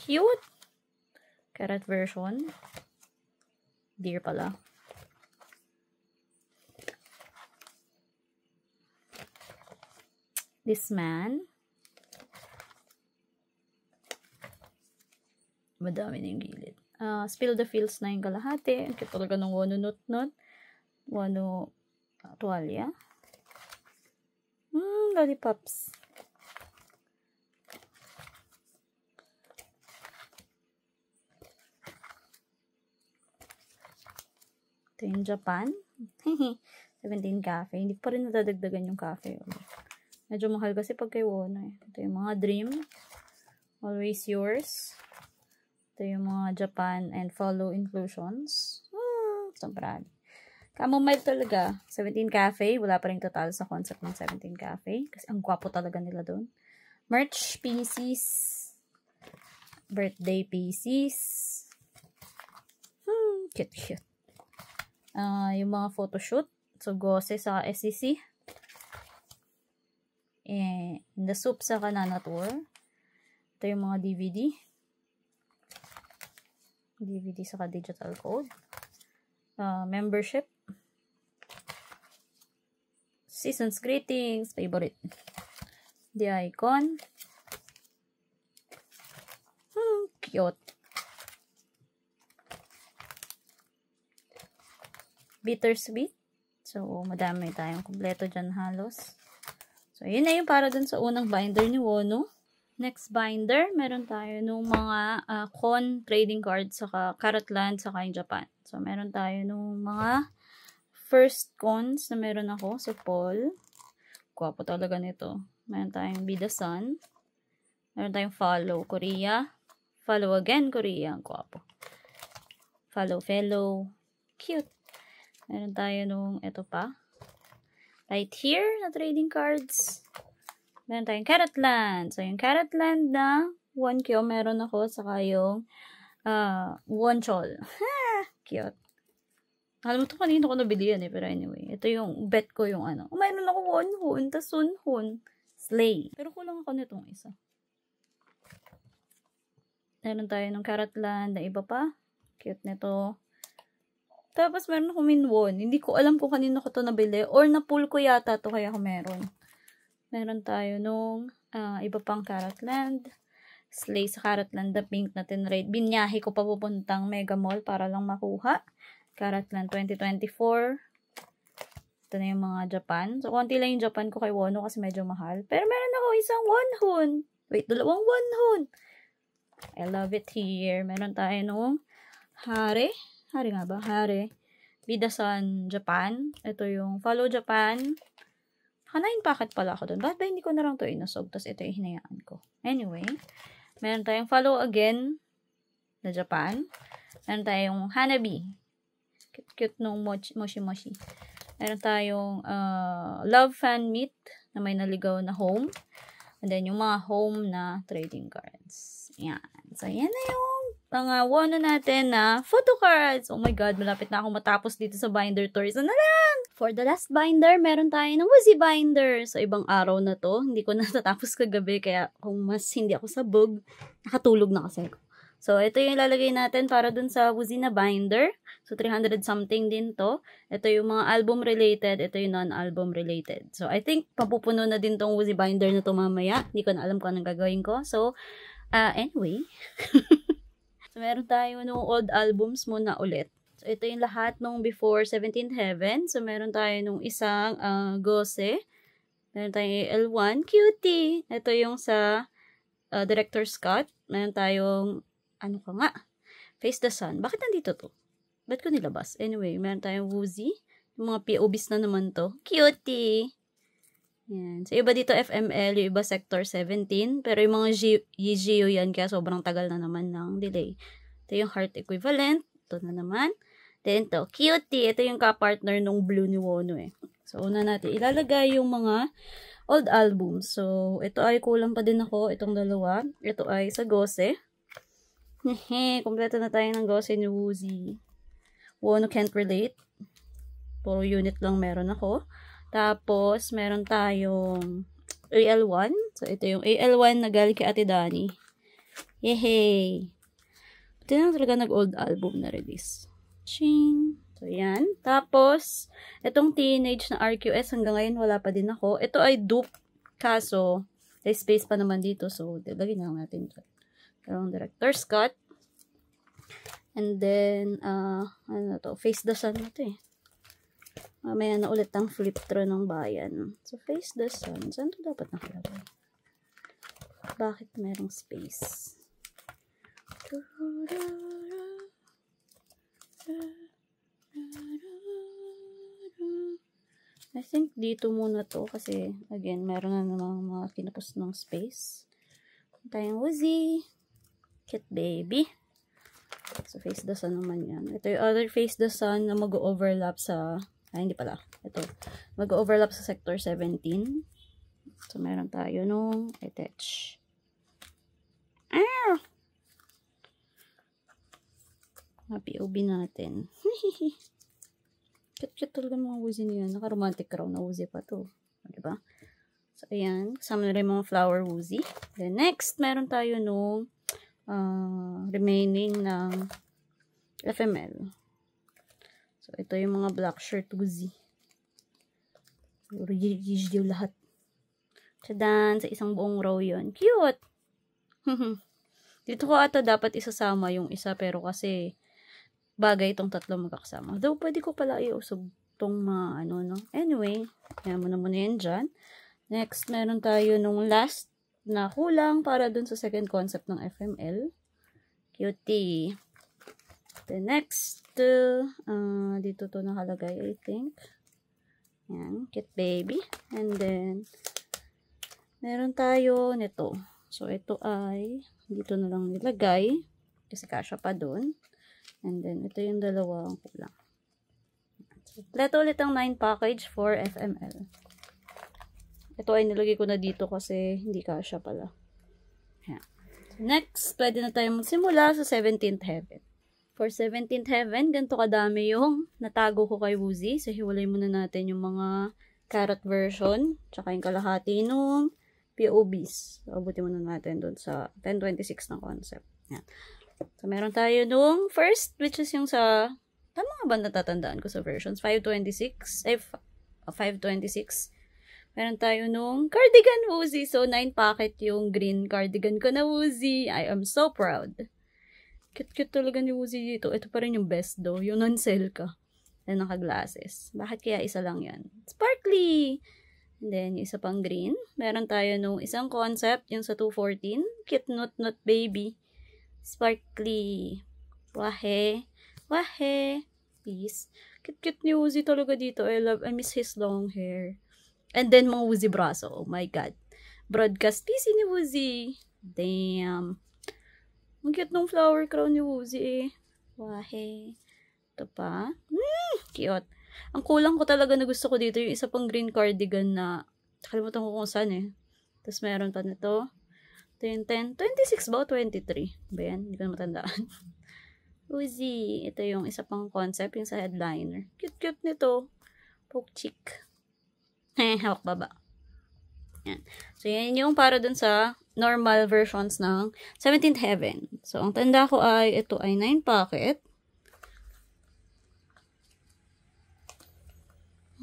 Cute. Carrot version. Deer pala. This man. Madami na yung gilid. Spill the Fields na yung kalahati. Ang cute talaga ng Wono Nut-Nut. Wono tuwalya. Lollipops. Ito yung Japan. 17 cafe. Hindi pa rin nadadagdagan yung cafe. Medyo mahal kasi pag kay Wono eh. Ito yung mga Dream. Always Yours. Ito yung mga Japan and Follow Inclusions. Sobrang. Chamomile talaga. 17 cafe. Wala pa rin total sa concept ng 17 cafe. Kasi ang gwapo talaga nila doon. Merch pieces. Birthday pieces. Cute. Yung mga photoshoot. So, Gose sa SCC. In the Soup sa Kanana Tour. Ito yung mga DVD. DVD sa digital code. Membership. Season's Greetings. Favorite. The Icon. Cute. Bittersweet. So, madami tayong kompleto dyan halos. So, yun na yung para dun sa unang binder ni Wono. Next binder, meron tayo nung mga con trading cards, saka Karatland, saka yung Japan. So, meron tayo nung mga first cons na meron ako sa Paul. Gwapo talaga nito. Meron tayong Be The Sun. Meron tayong Follow Korea. Follow Again Korea. Gwapo. Follow Fellow. Cute. Meron tayo nung ito pa. Right here na trading cards. Meron tayong Karatland. So, yung Karatland na Wonkyo meron ako. Saka yung Wonchol. Cute. Alam mo ito kanina ko nabili yan eh. Pero anyway, ito yung bet ko yung ano. Mayroon ako Wonhun, tas Sunhun. Slay. Pero kulang ako nitong isa. Meron tayo ng Karatland na iba pa. Cute nito. Tapos meron ako Minwon. Hindi ko alam kung kanino ko to nabili. Or na-pull ko yata to kaya ako meron. Meron tayo nung iba pang Karatland. Slay sa Karatland na pink na tinrade. Binyahe ko pa pupuntang Mega Mall para lang makuha. Karatland 2024. Ito na yung mga Japan. So, konti lang yung Japan ko kay Wono kasi medyo mahal. Pero meron ako isang Wonhun. Wait, dalawang Wonhun. I love it here. Meron tayo nung Hare. Hare nga ba? Hare. Be The Sun Japan. Ito yung Follow Japan. Naka 9 packet pala ako dun. Bakit ba hindi ko na lang ito inasog? Tapos ito yung hinayaan ko. Anyway, meron tayong Follow Again na Japan. Meron tayong Hanabi. Cute nung Moshi Moshi. Meron tayong Love Fan Meet na may naligaw na home. And then yung mga home na trading cards. Yan. So, yan na yung mga Wono natin na photo cards. Oh my God, malapit na akong matapos dito sa binder tours. Ano lang? For the last binder, meron tayo ng Woozy binder. So, ibang araw na to. Hindi ko natatapos kagabi. Kaya kung mas hindi ako sabog, nakatulog na kasi ako. So, ito yung ilalagay natin para dun sa Woozy na binder. So, 300 something din to. Ito yung mga album related. Ito yung non-album related. So, I think papupuno na din tong Woozy binder na to mamaya. Hindi ko na alam kung anong gagawin ko. So, anyway. So, meron tayo nung old albums muna ulit. So, ito yung lahat nung before 17th Heaven. So, meron tayo nung isang Gose. Meron tayong L1. Cutie! Ito yung sa Director's Cut. Meron tayong ano ka nga? Face the Sun. Bakit nandito to? Ba't ko nilabas? Anyway, meron tayong Woozy. Yung mga POBs na naman to. Cutie! Yan. So, iba dito FML, yung iba Sector 17. Pero yung mga YGO yan, kaya sobrang tagal na naman ng delay. Ito yung Heart Equivalent. Ito na naman. Then, ito, Cutie. Ito yung ka-partner nung Blue ni Wono eh. So, una natin ilalagay yung mga old albums. So, ito ay kulang pa din ako. Itong dalawa. Ito ay sa Gose. Hehe, kompleto na tayo ng Gose ni Woozy. Wono can't relate. Puro unit lang meron ako. Tapos, meron tayong AL1. So, ito yung AL1 na galing kay Ate Dani. Yehey! Ito na talaga nag-old album na release. Ching! So, yan. Tapos, itong Teenage na RQS hanggang ngayon wala pa din ako. Ito ay dupe. Kaso, may space pa naman dito. So, lagyan na lang natin ito. Yung Director's Cut. And then, ano na to? Face the Sun na to eh. Mamaya na ulit ang flip through ng bayan. So, Face the Sun. Saan to dapat nakalagay? Bakit merong space? I think dito muna to kasi, again, meron na namang mga kinapos ng space. Tayong Woozy. Cute baby. So, Face the Sun naman yan. Ito yung other Face the Sun na mag-overlap sa hindi pala. Ito. Mag-overlap sa Sector 17. So, meron tayo nung attach. POB natin. Cute talaga mga Woozy niya. Naka-romantic raw na Woozy pa to. Diba? So, ayan. Kasama na rin mga flower Woozy. Then, next, meron tayo nung remaining ng FML. So, ito yung mga black shirt Woozy. Yung lahat. Tadaan! Sa isang buong row yun. Cute! Dito ko ata dapat isasama yung isa pero kasi bagay itong tatlo magkakasama. Though, pwede ko pala iusog itong mga ano, no? Anyway, kaya mo na muna yan dyan. Next, meron tayo nung last na kulang para dun sa second concept ng FML. Cutie. The next, dito to nakalagay, I think. Yan, cute baby. And then, meron tayo nito. So, ito ay, dito na lang nilagay. Kasi kasya pa dun. And then, ito yung dalawang kulang. So, kompleto ulit ang 9 package for FML. Ito ay nilagay ko na dito kasi hindi kasya pala. Yan. So, next, pwede na tayo magsimula sa 17th Heaven. For 17th Heaven, ganito kadami yung natago ko kay Woozy. So, hiwalay muna natin yung mga carrot version. Tsaka yung kalahati nung POBs. So, abutin muna natin doon sa 1026 na concept. Yan. So, meron tayo nung first, which is yung sa, tama nga ba natatandaan ko sa versions? 526. 526. Meron tayo nung cardigan Woozy. So, 9 packet yung green cardigan ko na Woozy. I am so proud. Cute talaga ni Woozy dito. Ito pa rin yung best though. Yung non-sell ka. Na naka-glasses. Bakit kaya isa lang yan? Sparkly! And then, yung isa pang green. Meron tayo nung isang concept. Yung sa 214. Cute Nut Baby. Sparkly. Wahe. Wahe. Peace. Cute ni Woozy talaga dito. I miss his long hair. And then, mga Woozy braso. Oh my God. Broadcast PC ni Woozy. Damn. Ang cute nung flower crown ni Woozy eh. Wahe. Ito pa. Cute. Ang kulang ko talaga na gusto ko dito, yung isa pang green cardigan na, kalimutan ko kung saan eh. Tapos meron pa nito. Ito yung 10. 26 ba o 23? Ba yan? Hindi ko na matandaan. Woozy. Ito yung isa pang concept, yung sa headliner. Cute nito. Poke cheek. Hawak baba. Yan. So, yan yung para dun sa normal versions ng 17th Heaven. So, ang tanda ko ay, ito ay 9 packet.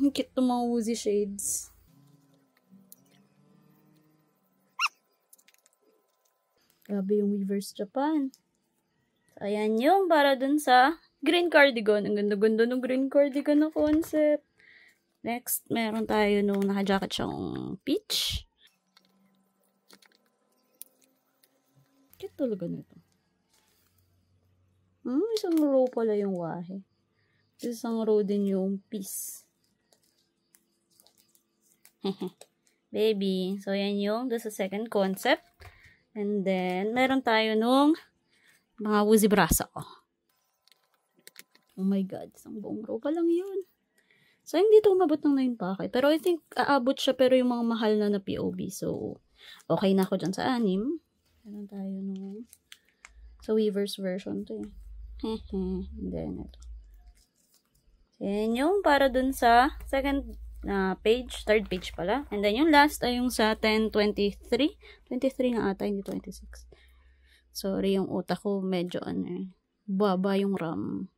Ang cute ng mga Woozy shades. Grabe yung Weavers Japan. So, ayan yung para dun sa green cardigan. Ang ganda-ganda ng green cardigan na concept. Next, meron tayo nung naka-jacket siyang peach. Cute talaga nito. Isang row pala yung wahe. Isang row din yung piece. Baby. So, yan yung sa second concept. And then, meron tayo nung mga Woozy braso. Oh my God. Isang buong row pa lang yun. So, hindi ito umabot ng 9 packet. Pero I think, aabot siya pero yung mga mahal na POB. So, okay na ako dyan sa 6. Meron tayo nung sa Weaver's version to eh. And then, ito. Yan yung para dun sa second page, third page pala. And then yung last ay yung sa 1023. 23 na ata, hindi 26. Sorry, yung utak ko medyo baba yung RAM.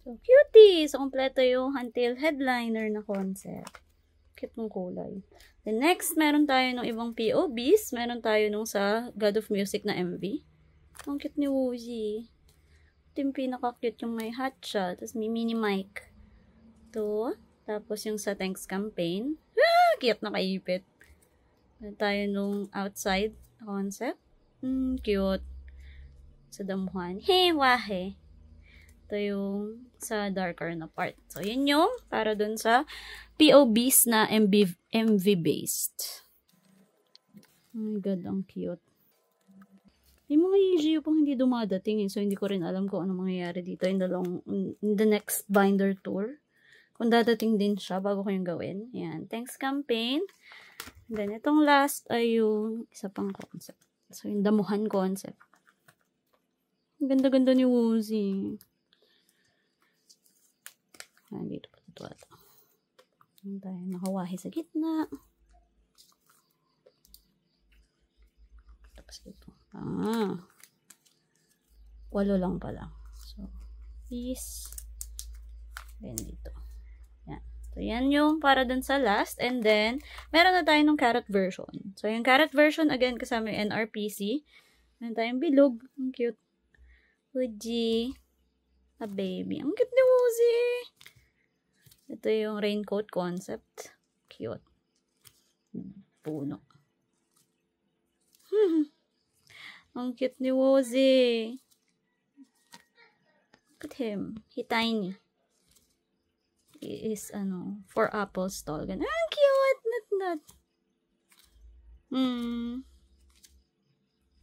So, cutie! So, kompleto yung until headliner na concept. Cute ng kulay. Then next, meron tayo ng ibang POBs. Meron tayo nung sa God of Music na MV. Ang cute ni Woozy. Ito yung pinaka-cute yung may hat siya. Tapos may mini mic. Ito. Tapos yung sa Thanks Campaign. Cute na kaipit. Meron tayo nung outside concept. Cute. Sa damuhan. Wahe. Ito yung sa darker na part. So, yun yung para dun sa POBs na MV based. Oh my God, ang cute. Yung mga EGU pang hindi dumadating eh. So, hindi ko rin alam kung ano mangyayari dito in the next binder tour. Kung dadating din siya bago ko yung gawin. Ayan. Thanks campaign. And then, itong last ay yung isa pang concept. So, yung damuhan concept. Ang ganda-ganda ni Woozy. Dito pa ito ata. Tayo nakawahi sa gitna. Tapos ito. 8 lang pala. So, peace. Then dito. Yan. So, yan yung para dun sa last. And then, meron na tayo ng carrot version. So, yung carrot version, again, kasama yung NRPC. Meron tayong bilog. Ang cute. Woozy. A baby. Ang cute ni Woozy. Ito yung raincoat concept. Cute. Puno. Ang cute ni Woozy. Look at him. He tiny. He is, 4 apples tall. Ganun. Ah, cute! Not.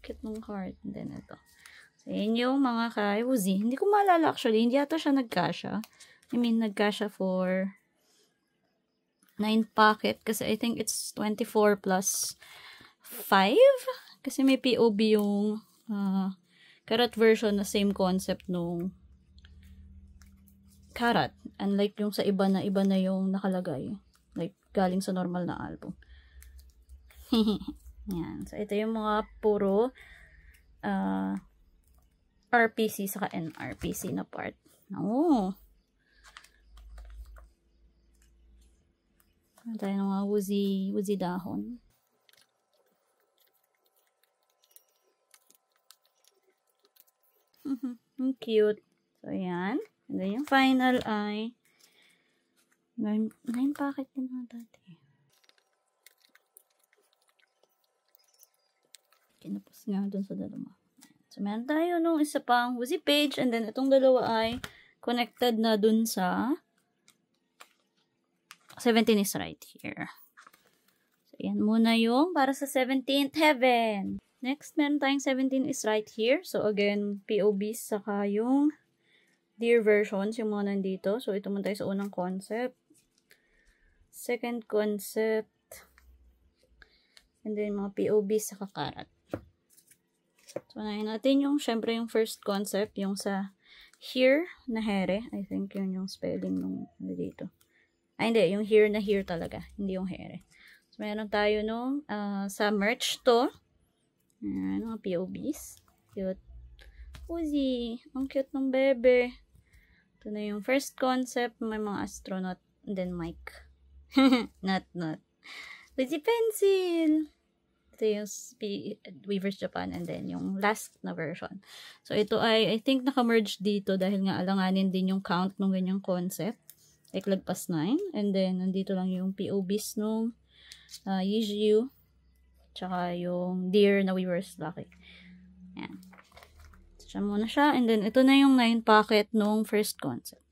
Cute ng heart. And then ito. So, yun yung mga kay Woozy. Hindi ko maalala actually. Hindi ata siya nagkasya. I mean, nagkasya for 9 packet. Kasi I think it's 24 plus 5. Kasi may POB yung carrot version na same concept nung carrot. Unlike yung sa iba na yung nakalagay. Like, galing sa normal na album. Yan. So, ito yung mga puro RPC saka NRPC na part. Oh. Ano tayo ng mga woozy dahon. Cute. So, ayan. And then, yung final ay 9 packet din na dati. Kinapos nga dun sa dalawa. So, meron tayo nung isa pang Woozy page. And then, itong dalawa ay connected na dun sa 17 is right here. So, yan muna yung para sa 17th heaven. Next, meron tayong 17 is right here. So, again, POBs saka yung deer versions, yung mga nandito. So, ito muna tayo sa unang concept. Second concept. And then, mga POBs saka carrot. So, unahin natin yung, syempre, yung first concept, yung sa here na here. I think yun yung spelling nung dito. Ay, hindi. Yung here na here talaga. Hindi yung here. So, meron tayo nung sa merch to. Ayan, mga POBs. Cute. Woozy. Ang cute ng bebe. Ito na yung first concept. May mga astronaut. And then mic. Not. Woozy pencil. Ito yung Weavers Japan and then yung last na version. So, ito ay, I think naka-merge dito dahil nga alanganin din yung count ng ganyang concept. Like, lagpas 9. And then, nandito lang yung POBs nung Yizhu. Tsaka yung deer na Weavers Lucky. Yan. So, siya muna siya. And then, ito na yung 9 packet nung first concept.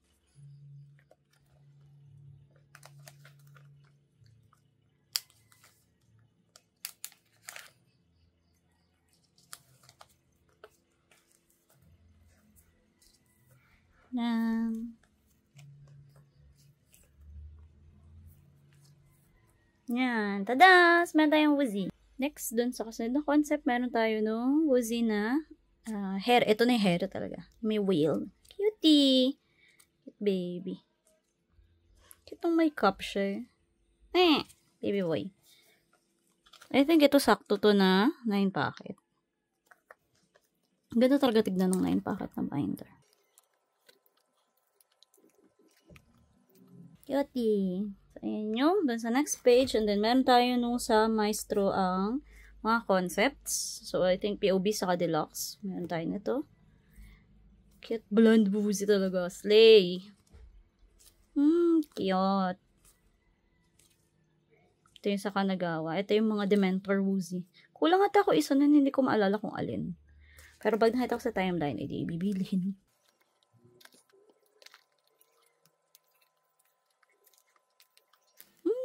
Yan. Tada! Meron tayong Woozy. Next, dun sa kasunod na concept, meron tayo nung Woozy na hair. Ito na yung hair talaga. May wheel. Cutie! Cute baby. Cute nung may cup siya. Baby boy. I think ito sakto to na 9 packet. Ganda talaga tignan ng 9 packet na binder. Cutie. So, ayan yung dun sa next page. And then, meron tayo nung sa Maestro ang mga concepts. So, I think POB saka deluxe. Meron tayo nito. Cute blonde Woozy talaga. Slay. Cute. Ito yung sa Kanagawa. Ito yung mga Dementor Woozy. Kulang ata ako isa nun. Hindi ko maalala kung alin. Pero pag nakita ko sa timeline, edi bibilhin.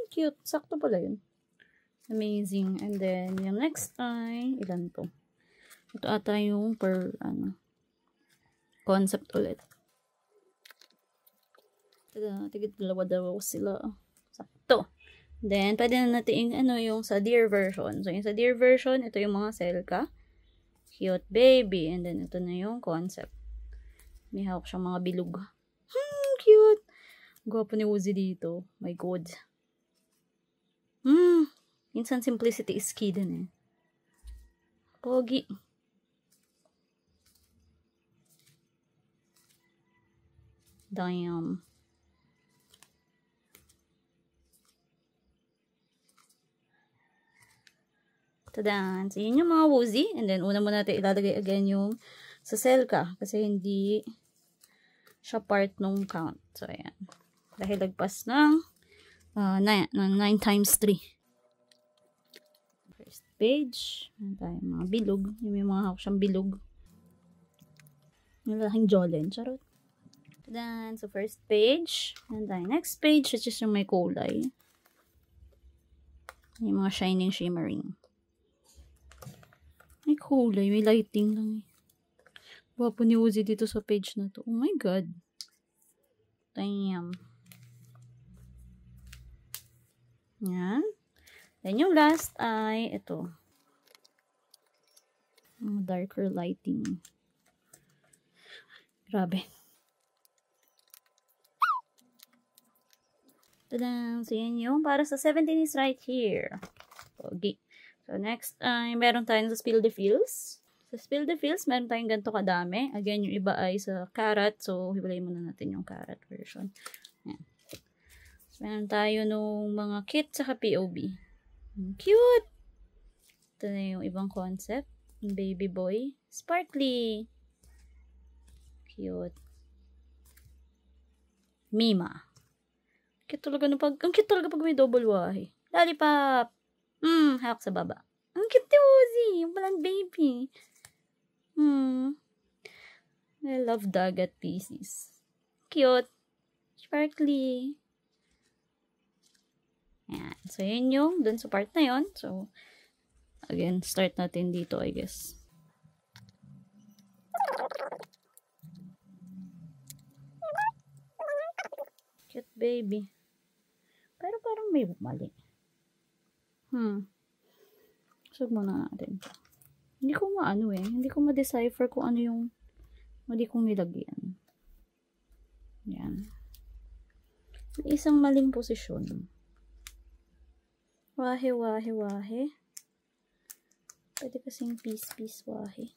Cute. Sakto pala yun. Amazing. And then, yung next ay, ilan to? Ito ata yung concept ulit. Tigit dalawa sila. Sakto. Then, pwede na natin yung sa deer version. So, yung sa deer version, ito yung mga Selka. Cute baby. And then, ito na yung concept. May hawak siyang mga bilog. Cute. Gwapo ni Woozy dito. My God. Minsan simplicity is key din eh. Pogi. Damn. Tadan. So, yun yung mga Woozy. And then, una muna natin ilalagay again yung sa Selka. Kasi hindi siya part nung count. So, ayan. Dahil lagpas ng 9 times 3. First page. Meron tayong mga bilog. Yung may mga hawak siyang bilog. Yung laking jawline. Charot. Then, so first page. And then next page, which is yung may kulay. Yung mga shining, shimmering. May kulay, may lighting lang eh. Wapo ni Uzi dito sa page na to. Oh my god. Damn. Yan. Then yung last ay ito. Darker lighting. Grabe. Tada! So, yan yung para sa 17 is right here. Okay. So, next, meron tayong sa Spill the Feels. Sa Spill the Feels, meron tayong ganito kadami. Again, yung iba ay sa carrot. So, hiwalay muna natin yung carrot version. Yan. So, meron tayo nung mga kit sa POB. Cute! Ito na yung ibang concept. Baby boy. Sparkly. Cute. Mima. Cute talaga ang cute talaga pag may double wahi. Lollipop. Hawak sa baba. Ang cute ni Uzi. Yung palang baby. I love dagat pieces. Cute. Sparkly. Ayan. So, yun yung dun sa part na yun. So, again, start natin dito, I guess. Cute baby. Pero parang may mali. So, muna natin. Hindi ko maano eh. Hindi ko ma-decipher kung ano yung mali kong nilagyan. Yan. May isang maling posisyon. Wahe, wahe, wahe. Pwede kasing piece, wahe.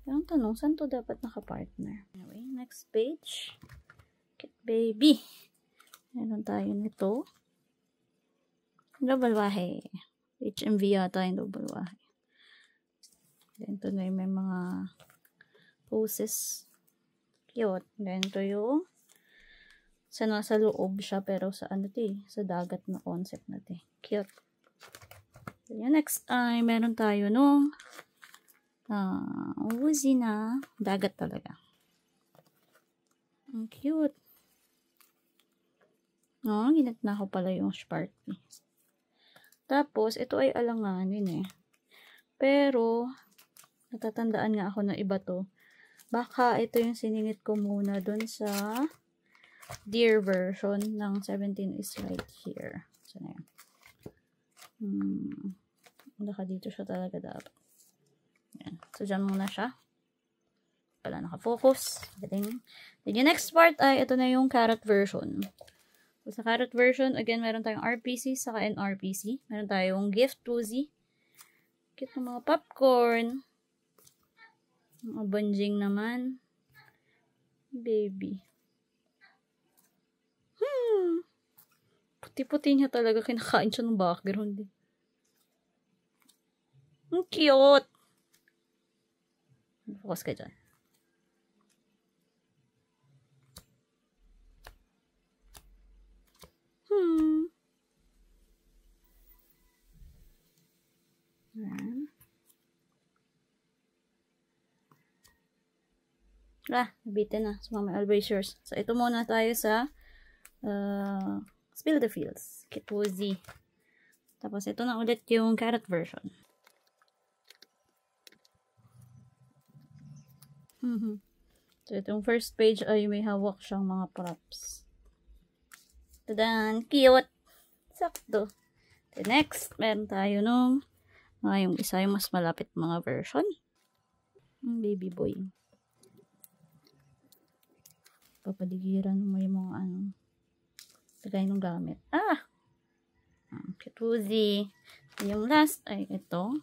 Pero ang tanong, saan to dapat nakapartner? Anyway, next page. Cute baby. Meron tayo nito. Double wahe. HMV yata yung double wahe. Then, ito na yung may mga poses. Cute. Then, ito yung sa nasa loob siya, pero sa ano to sa dagat na concept na to. Cute. Then, yung next ay meron tayo nung Uzi na dagat talaga. Ang cute. Ginatna ko pala yung Sparky. Tapos, ito ay alanganin eh. Pero, natatandaan nga ako na iba to. Baka ito yung siningit ko muna dun sa Deer version ng 17 is right here. So, na yan. Baka dito siya talaga dapat. Yan. So, dyan muna siya. Pala nakafocus. Then, yung next part ay ito na yung carrot version. So, sa carrot version, again, meron tayong RPC saka NRPC. Meron tayong gift Uzi. Cute ng mga popcorn. Mga banjing naman. Baby. Puti-puti niya talaga. Kinakain siya ng background. Ang cute! Focus ka dyan. Nabitin na. So, mamaya always yours. So, ito muna tayo sa Spill the Feels. Cute Uzi. Tapos, ito na ulit yung carrot version. So, itong first page ay may hawak siyang mga props. Tadan! Cute! Sakto. The next, meron tayo nung yung isa yung mas malapit mga version. Baby boy. Papaligiran mo yung mga tagay ng gamit. Cute Uzi. Yung last ay ito.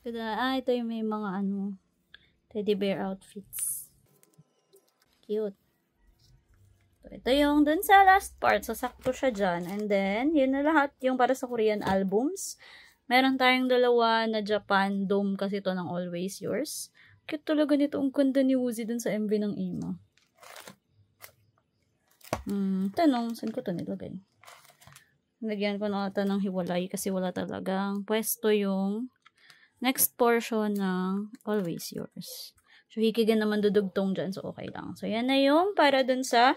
Ito yung may mga teddy bear outfits. Cute. So, ito yung dun sa last part. So, sakto siya dyan. And then, yun na lahat yung para sa Korean albums. Meron tayong dalawa na Japan Dome kasi ito ng Always Yours. Cute talaga nito. Ang ganda ni Woozi dun sa MV ng Ima. Tanong, saan ko ito nilagay? Lagyan ko na ata ng hiwalay kasi wala talagang pwesto yung next portion ng Always Yours. So, hikigan naman dudugtong dyan. So, okay lang. So, yan na yung para dun sa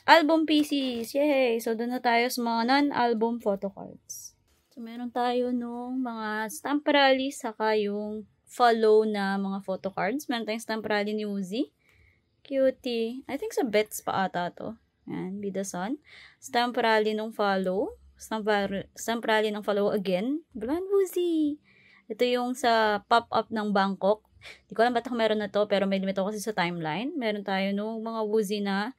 album pieces. Yay! So, dun na tayo sa mga non-album photo cards. So, meron tayo nung mga stamp rally saka yung follow na mga photo cards. Meron tayong stamp rally ni Woozi. Cutie. I think sa bets pa ata to. Yan, Be The Sun. Stamp rally nung follow. Stamp rally ng follow again. Brand Woozi. Ito yung sa pop-up ng Bangkok. Hindi ko alam ba't ako meron na to, pero may limit ako kasi sa timeline. Meron tayo nung mga Woozi na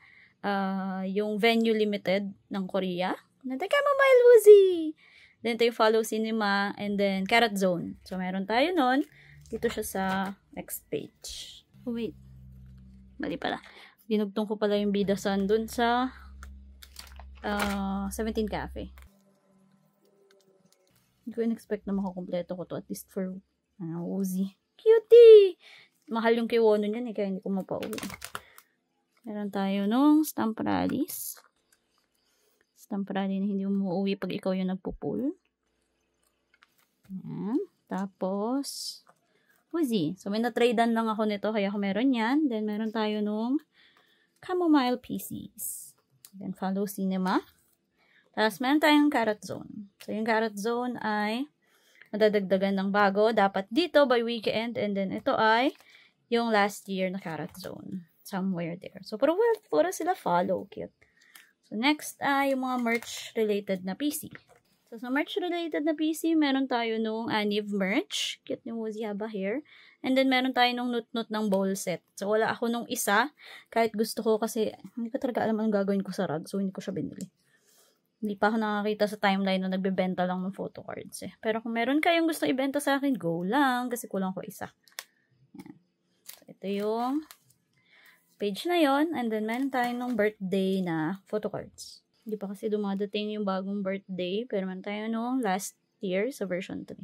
yung venue limited ng Korea. Nantay Chamomile Woozi! Then ito yung Follow Cinema and then Carrot Zone. So meron tayo nun. Dito siya sa next page. Oh, wait. Mali pala. Dinugtong ko pala yung Be The Sun dun sa 17 Cafe. Hindi ko in-expect na makakompleto ko to at least for Woozi. Cutie! Mahal yung kay Wono niyan kaya hindi ko mapauwi. Meron tayo nung stamp rallies. Stamp rally na hindi umuwi pag ikaw yung nagpo-pull. Ayan. Tapos, Woozi. So, may na-tradean lang ako nito kaya ako meron yan. Then, meron tayo nung Chamomile Pieces. Then, Follow Cinema. Tapos, meron tayong Carrot Zone. So, yung Carrot Zone ay nadadagdagan ng bago. Dapat dito by weekend. And then, ito ay yung last year na Carrot Zone. Somewhere there. So, puro sila follow. Cute. So, next ay yung mga merch-related na PC. So, sa merch-related na PC, meron tayo nung Aniv merch. Cute ni Woozi haba hair. And then, meron tayo nung nut-nut ng bowl set. So, wala ako nung isa. Kahit gusto ko kasi, hindi ko talaga alam anong gagawin ko sa rug. So, hindi ko siya binili. Hindi pa ako nakakita sa timeline na nagbebenta lang ng photo cards eh. Pero kung meron kayong gusto ibenta sa akin, go lang. Kasi kulang ko isa. Yan. So, ito yung page na yon. And then, meron tayo nung birthday na photo cards. Hindi pa kasi dumadating yung bagong birthday. Pero meron tayo nung last year sa version 3.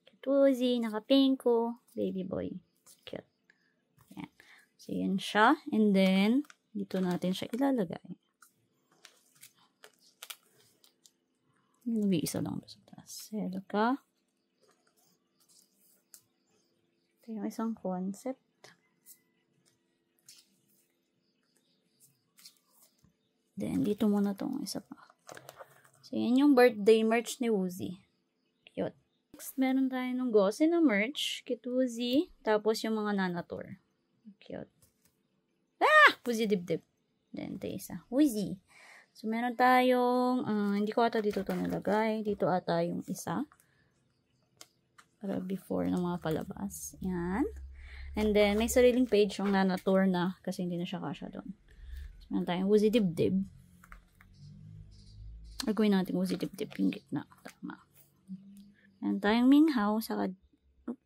Cute Woozi, naka-pinko, baby boy. Cute. Yan. So, yan siya. And then, dito natin siya ilalagay. Nag-iisa lang sa taas. Hello ka. Ito yung isang concept. Then, dito muna itong isa pa. So, yan yung birthday merch ni Woozi. Cute. Next, meron tayo ng Gose na merch. Cute Woozi. Tapos, yung mga Nanator. Cute. Woozi dibdib. Then, ito isa. Woozi. So, meron tayong, hindi ko ata dito ito nilagay. Dito ata yung isa. Para before ng mga palabas. Yan. And then, may sariling page yung Nanator na kasi hindi na siya kasya doon. So, meron tayong Woozi dibdib. Gagawin natin Woozi dibdib yung gitna. Tama. Meron tayong Minghao. Saka,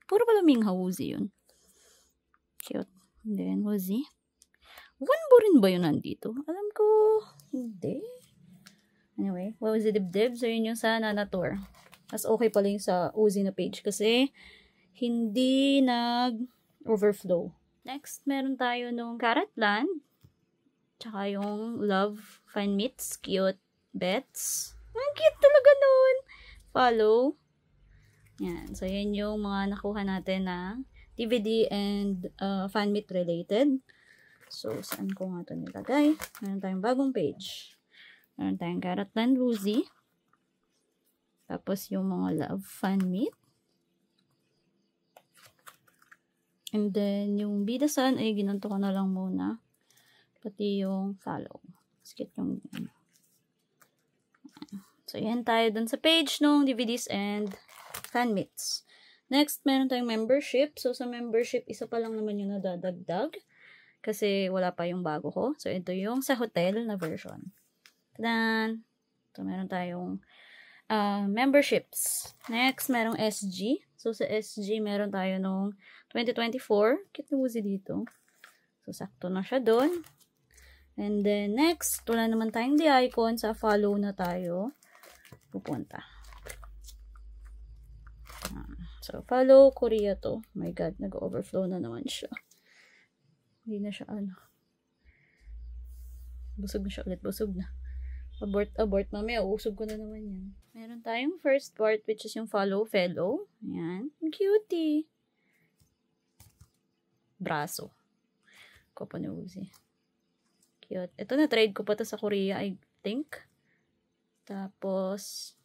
puro pala Minghao Woozi yun. Cute. And then, Woozi. Wanbo rin ba yun nandito? Alam ko, hindi. Anyway, Woozi dibdib. So, yun yung sa Nanator. Mas okay pala yung sa Woozi na page kasi hindi nag-overflow. Next, meron tayo nung Carrotland. Tsaka yung Love Fine Meats. Cute. Bets. Ang cute talaga nun. Follow. Yan. So, yan yung mga nakuha natin na DVD and fan meet related. So, saan ko nga ito nilagay? Meron tayong bagong page. Meron tayong Carrotland Woozi. Tapos yung mga Love Fan Meet. And then, yung Be The Sun, ay ginanto ko na lang muna. Pati yung follow. Skip yung so, yan tayo dun sa page nung DVDs and fan meets. Next, meron tayong membership. So, sa membership, isa pa lang naman yung nadadagdag. Kasi wala pa yung bago ko. So, ito yung sa hotel na version. Tadan! So, meron tayong memberships. Next, merong SG. So, sa SG, meron tayo nung 2024. Cute na Woozi dito. So, sakto na siya doon. And then, next, wala naman tayong the icon. Sa follow na tayo pupunta. So, follow Korea to. Oh my God, nag-overflow na naman siya. Hindi na siya Busog na siya ulit. Busog na. Abort. Mamaya, uusog ko na naman yan. Meron tayong first part, which is yung follow fellow. Ayan. Cutie. Braso. Kopo ni Woozy. Cute. Ito na, trade ko pa to sa Korea, I think. Tapos,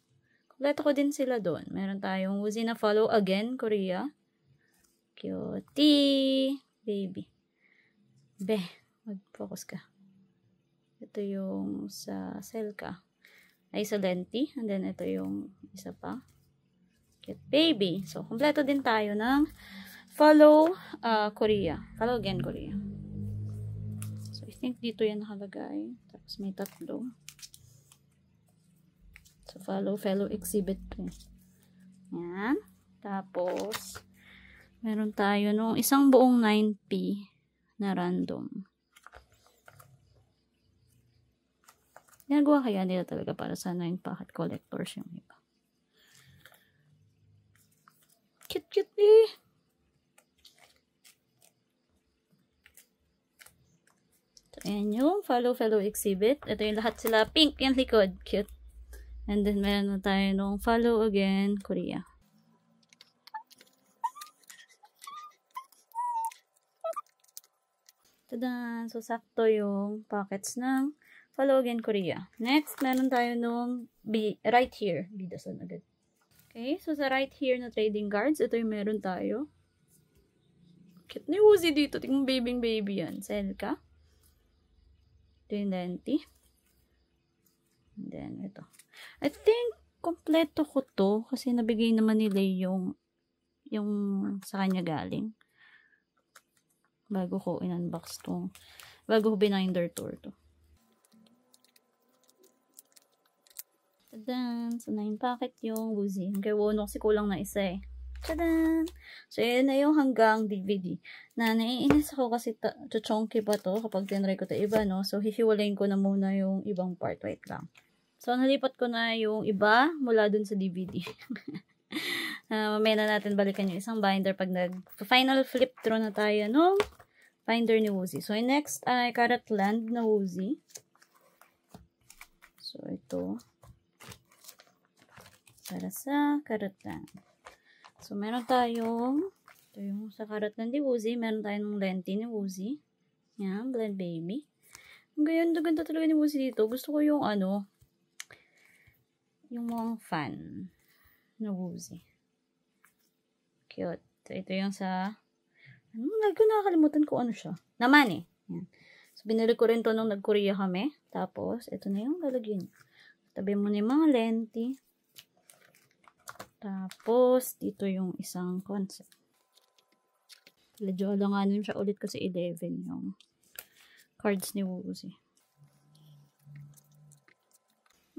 kompleto ko din sila doon. Meron tayong Woozy na follow again, Korea. Cutie. Baby. Mag-focus ka. Ito yung sa Selka. Ay, sa Lenti. And then, ito yung isa pa. Cute baby. So, kompleto din tayo ng follow Korea. Follow again, Korea. So, I think dito yan nakalagay. Tapos, may tatlo. So, follow fellow exhibit 2. Yan. Tapos, meron tayo nung isang buong 9P na random. Ginagawa kaya nila talaga para sa 9 packet collectors yung iba. Cute eh. So, ayan yung follow fellow exhibit. Ito yung lahat sila pink yung likod. Cute. And then, meron na tayo nung follow again, Korea. Tada! So, sakto yung packets ng follow again, Korea. Next, meron tayo nung right here. Bidasan agad. Okay, so sa right here na trading cards, ito yung meron tayo. Cute ni Woozy dito. Tingnan baby yan. Selka. Ito yung Lenti. And then, ito. I think, kompleto ko to. Kasi nabigay naman nila yung sa kanya galing. Bago ko in-unbox to. Bago ko binder tour to. Tadan! So, 9 packet yung Woozy. Kaya Wono kasi kulang na isa eh. Tadan! So, yan na yung hanggang DVD. Na naiinis ako kasi chonky pa to kapag tinry ko to iba, no? So, hihiwalayin ko na muna yung ibang part. Wait lang. So, nalipat ko na yung iba mula dun sa DVD. Mamaya na natin balikan yung isang binder pag nag-final flip through na tayo no binder ni Woozy. So, next ay Carrotland na Woozy. So, ito. Para sa Carrotland. So, meron tayong ito yung sa Carrotland ni Woozy. Meron tayong Lenti ni Woozy. Yan, Blend Baby. Ang ganda talaga ni Woozy dito. Gusto ko yung yung mga fan na Woozy. Cute. So, ito yung sa nakakalimutan ko ano siya. Naman eh. Yan. So, binili ko rin to nung nag-Korea kami. Tapos, ito na yung lalagyan. Tabi mo na yung mga Lenti. Tapos, dito yung isang concept. Medyo alanganin siya ulit kasi 11 yung cards ni Woozy.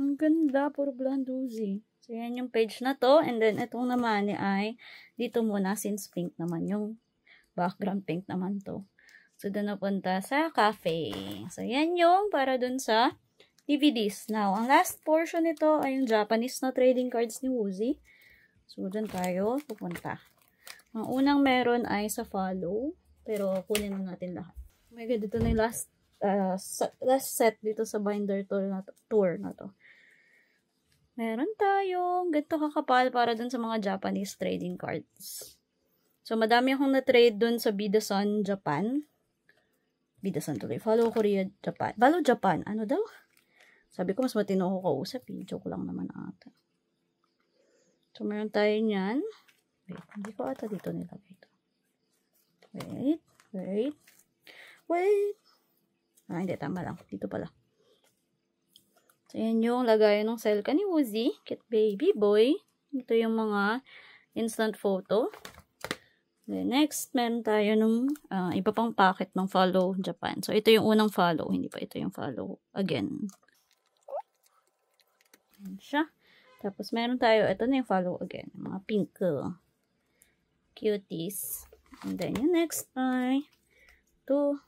Ang ganda, puro blonde Woozy. So, yan yung page na to. And then, itong naman ay dito muna since pink naman yung background pink naman to. So, doon napunta sa cafe. So, yan yung para dun sa DVDs. Now, ang last portion nito ay yung Japanese na trading cards ni Woozy. So, dun tayo pupunta. Ang unang meron ay sa follow. Pero, kunin na natin lahat. Oh my God, ito na yung last set dito sa binder tour na to. Meron tayong ganito kakapal para dun sa mga Japanese trading cards. So, madami akong na-trade dun sa Bidasan, Japan. Bidasan tuloy. Follow Korea, Japan. Follow Japan. Ano daw? Sabi ko, mas matino ko kausap. Joke lang naman ata. So, meron tayo niyan. Wait, hindi ko ata dito nilagay ito. Wait. Hindi, tama lang. Dito pala. So, yan yung lagayan ng Selka ni Woozy. Cute baby boy. Ito yung mga instant photo. Then, next, meron tayo nung iba pang packet ng Follow Japan. So, ito yung unang follow. Hindi pa ito yung follow again. Yan siya. Tapos, meron tayo, ito na yung follow again. Mga pink cuties. And then, yung next ay ito.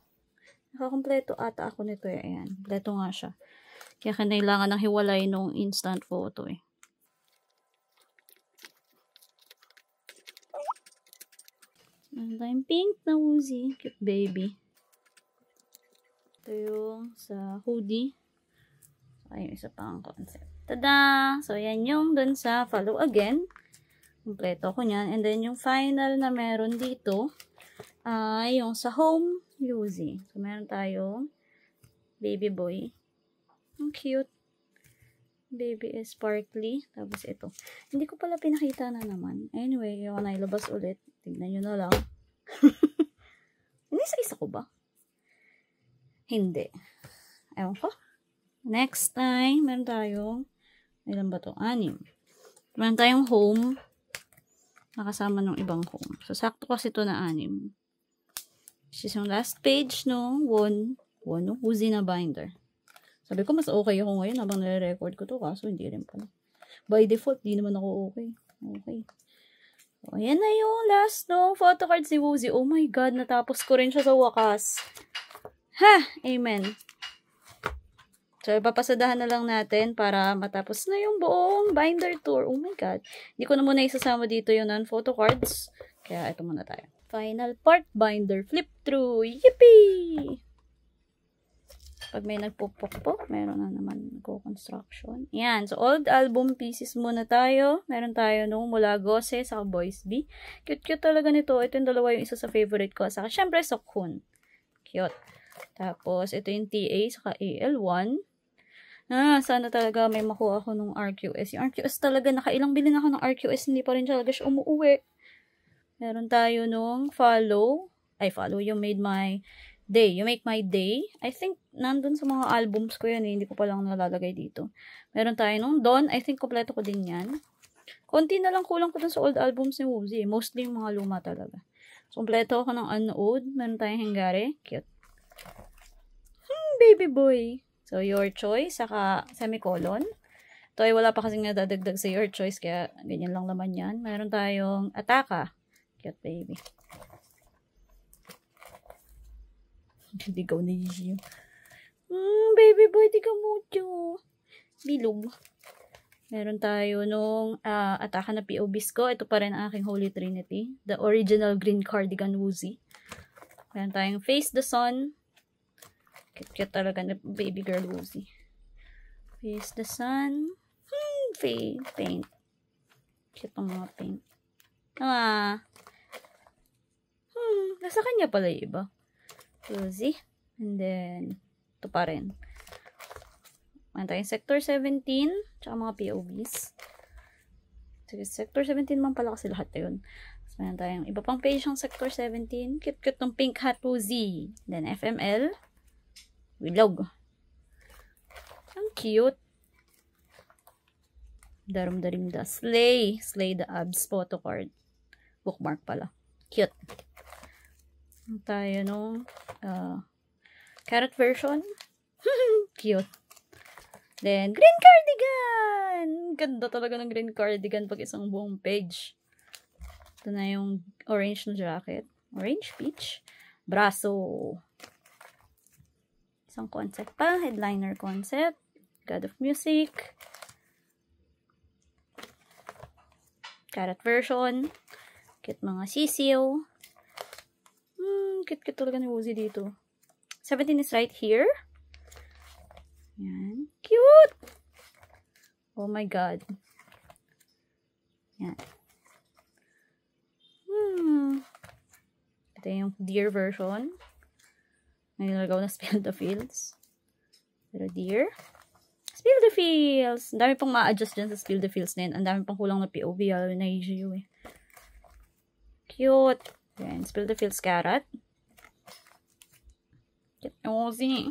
Nakakompleto ata ako nito. Ayan. Kompleto nga siya. Kaya kailangan ng hiwalay nung instant photo eh. Meron tayong pink na Woozy. Cute baby. Ito yung sa hoodie. Ay, yung isa pang concept. Tada! So, yan yung dun sa follow again. Kompleto ko niyan. And then, yung final na meron dito ay yung sa home Woozy. So, meron tayong baby boy. Ang cute. Baby is sparkly. Tapos ito. Hindi ko pala pinakita na naman. Anyway, yung nailabas ulit. Tignan nyo na lang. Isa-isa ko ba? Hindi. Ewan ko. Next time, meron tayong, ilan ba to? 6. Meron tayong home. Nakasama ng ibang home. So, sakto kasi ito na 6. This is yung last page no Woozy na binder. Sabi ko, mas okay ako ngayon habang nare-record ko to. Kaso, hindi rin pala. By default, di naman ako okay. Okay. So, ayan na yung last no photo card si Woozy. Oh my God, natapos ko rin siya sa wakas. Ha! Amen. So, ipapasadahan na lang natin para matapos na yung buong binder tour. Oh my God. Hindi ko na muna isasama dito yung non-photo cards. Kaya, ito muna tayo. Final part, binder flip through. Yippee! Pag may nagpupok-pok, meron na naman construction. Yan. So, old album pieces muna tayo. Meron tayo nung mula Gose sa Boys B. Cute-cute talaga nito. Ito yung dalawa yung isa sa favorite ko. Saka, syempre, Sokhun. Cute. Tapos, ito yung TA saka AL1. Sana talaga may makuha ako nung RQS. Yung RQS talaga, nakailang bilhin ako ng RQS, hindi pa rin talaga siya umuuwi. Meron tayo nung follow yung Made My Day. You Make My Day. I think, nandun sa mga albums ko yan, hindi ko pa lang nalalagay dito. Meron tayo nung Dawn. I think, kompleto ko din yan. Konti na lang kulang ko dun sa old albums ni Woozy. Mostly yung mga luma talaga. So, kompleto ako ng Unood. Meron tayong Hengare. Cute. Baby boy. So, Your Choice, saka semicolon. Ito ay wala pa kasing nadadagdag sa Your Choice, kaya ganyan lang naman yan. Meron tayong Ataka. Cute baby. Digaw na yun. Baby boy, di ka mucho. Bilog. Meron tayo nung Ataka na POBs ko. Ito pa rin ang aking Holy Trinity. The original green cardigan Woozy. Meron tayong Face the Sun. Cute talaga na baby girl Woozy. Face the Sun. Paint. Cute ang mga paint. Nasa kanya pala yung iba. Woozy. And then, ito pa rin. Meron tayong Sector 17. Tsaka mga POVs. Sige, Sector 17 man pala kasi lahat yun. So, meron tayong iba pang page ng Sector 17. Cute ng pink hat Woozy. Then, FML. Wilog. Ang cute. Darum-darimda. Slay the abs photo card. Bookmark pala. Cute. Tayo nung carrot version. Cute. Then, green cardigan! Ganda talaga ng green cardigan pag isang buong page. Ito na yung orange na jacket. Orange, peach. Braso. Isang concept pa. Headliner concept. God of Music. Carrot version. Cute mga sisiw. Cute talaga ni Woozy dito. 17 is right here. Yan. Cute! Oh my God. Yan. Ito yung deer version. Nilagaw na Spill the Fields. Pero deer. Spill the Fields! Ang dami pang ma-adjust dyan sa Spill the Fields na yun. Ang dami pang kulang na POV. Lalo na EGU eh. Cute! Yan. Spill the Fields carrot. Cute. Woozy.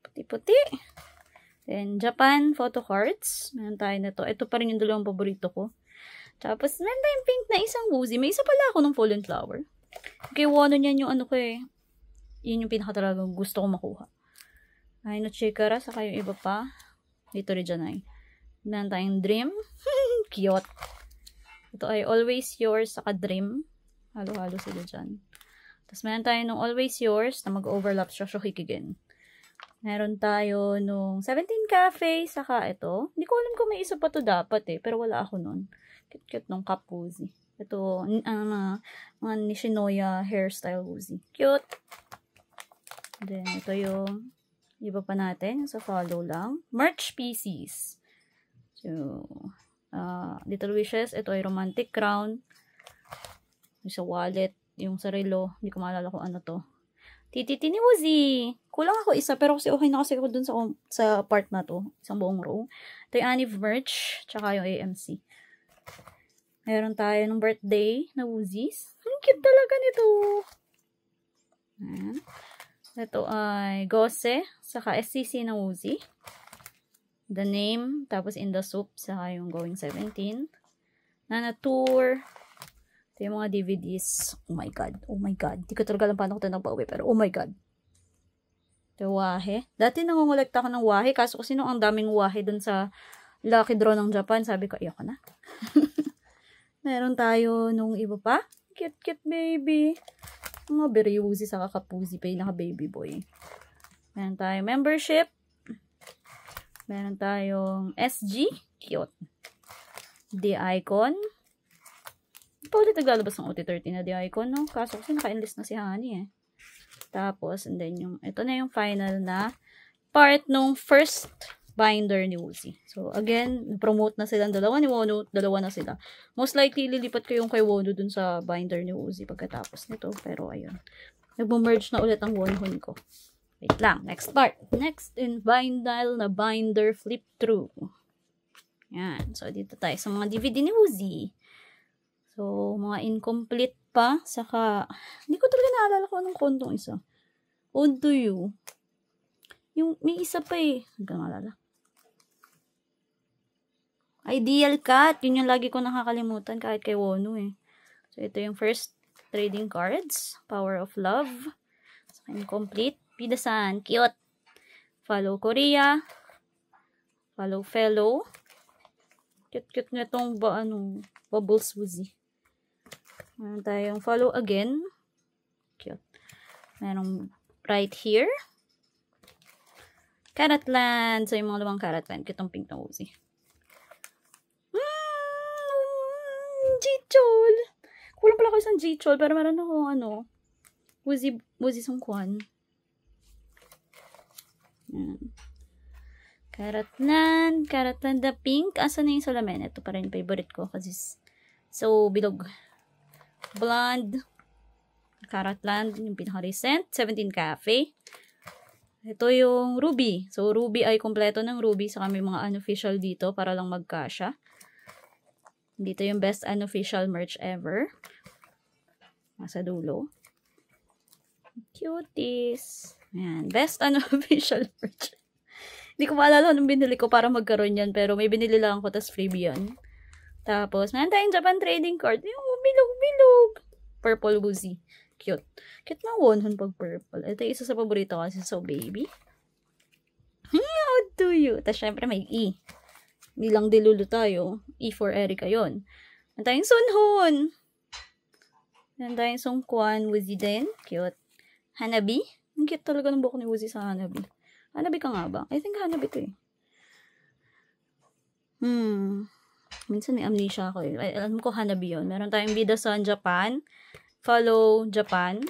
Puti-puti. Then, Japan photo cards. Meron tayo na to. Ito pa rin yung dalawang paborito ko. Tapos, meron tayong pink na isang Woozy. May isa pala ako ng Fallen Flower. Kay Wano niyan yung ano ko eh. Yun yung pinaka talagang gusto ko makuha. Ay, no Chikara. Saka yung iba pa. Dito rin dyan ay. Meron tayong Dream. Cute. Ito ay Always Yours. Saka Dream. Halo-halo sila dyan. Tapos meron tayo nung Always Yours na mag-overlap siya Shohikigen. Meron tayo nung 17 Cafe, saka ito. Hindi ko alam kung may isa pa to dapat eh, pero wala ako nun. Cute-cute nung Cup Woozy. Ito, mga Nishinoya hairstyle woozy. Cute! Then, ito yung iba pa natin. Sa follow lang. Merch pieces. So, Little Wishes. Ito ay romantic crown. Yung sa wallet. Yung sa relo. Hindi ko maalala kung ano to. Tititi ni Woozy. Kulang ako isa, pero kasi okay na kasi ako dun sa part na to. Isang buong row. Ito yung Aniv merch. Tsaka yung AMC. Meron tayo ng birthday na Woozies. Ang cute talaga nito. Ayan. Ito ay Gose, saka SCC na Woozy. The Name, tapos In the Soup, saka yung Going 17. Nana Tour. Ito yung mga DVDs. Oh my God. Oh my God. Di ko talaga alam paano ko ito nagpa-uwi, pero oh my God. Ito wahe. Dati nangungulekta ako ng wahe, kaso kasi nung ang daming wahe dun sa Lucky Draw ng Japan, sabi ko, ayoko na. Meron tayo nung iba pa. Cute baby. Mga very woozy sa kakapuzi pa yung naka-baby boy. Meron tayong membership. Meron tayong SG. Cute. The-Icon. Pa ulit naglalabas ng OT13 na The-Icon, no? Kaso kasi naka-enlist na si Honey, eh. Tapos, and then ito na yung final na part nung first binder ni Woozy. So, again, promote na silang dalawa ni Wono. Dalawa na sila. Most likely, lilipat ko yung kay Wono dun sa binder ni Woozy pagkatapos nito. Pero, ayun. Nagbo-merge na ulit ang Wonhon ko. Wait lang. Next part. Next in binder na binder flip through. Yan. So, dito tayo sa mga DVD ni Woozy. So, mga incomplete pa. Saka, hindi ko talaga naalala ko anong kontong isa. Ode to You. Yung, may isa pa eh. Hindi ko naalala. Ideal Cut. Yun yung lagi ko nakakalimutan kahit kay Wono eh. So, ito yung first trading cards. Power of Love. So, incomplete. Pidasan. Cute. Follow Korea. Follow Fellow. Cute nga itong Bubbles Woozy. Meron tayong Follow Again. Cute. Merong Right Here. Caratland. So, yung mga lumang Caratland. Cute ang pink na Woozy. G-Chol. Kulang pala ko isang G-Chol, pero meron ako Woozy Sungkwan. Caratland the pink. Asa na yung salamin? Ito pa rin yung favorite ko kasi so bilog. Blonde. Caratland, yung pinaka-recent. 17 Cafe. Ito yung Ruby. So, Ruby ay kompleto ng Ruby. Saka may mga unofficial dito para lang magkasya. Dito yung best unofficial merch ever. Nasa dulo. Cuties. Ayan. Best unofficial merch. Hindi ko maalala anong binili ko para magkaroon yan. Pero may binili lang ako. Tapos freebie yan. Tapos, meron tayong Japan trading card. Yung bilog-bilog. Purple Woozy. Cute. Cute na Wonhon pag purple. Ito yung isa sa paborito kasi. So, baby. How do you? Tapos, syempre may E. Hindi lang Delulu tayo. E for Erika yun. Meron tayong Sunhon. Meron tayong Sungkwan. Woozy din. Cute. Hanabi. Ang cute talaga ng buhok ni Woozy sa Hanabi. Hanabi ka nga ba? I think Hanabi to eh. Minsan may amnesia ako eh. Alam ko Hanabi yun. Meron tayong Bidasan Japan. Follow Japan.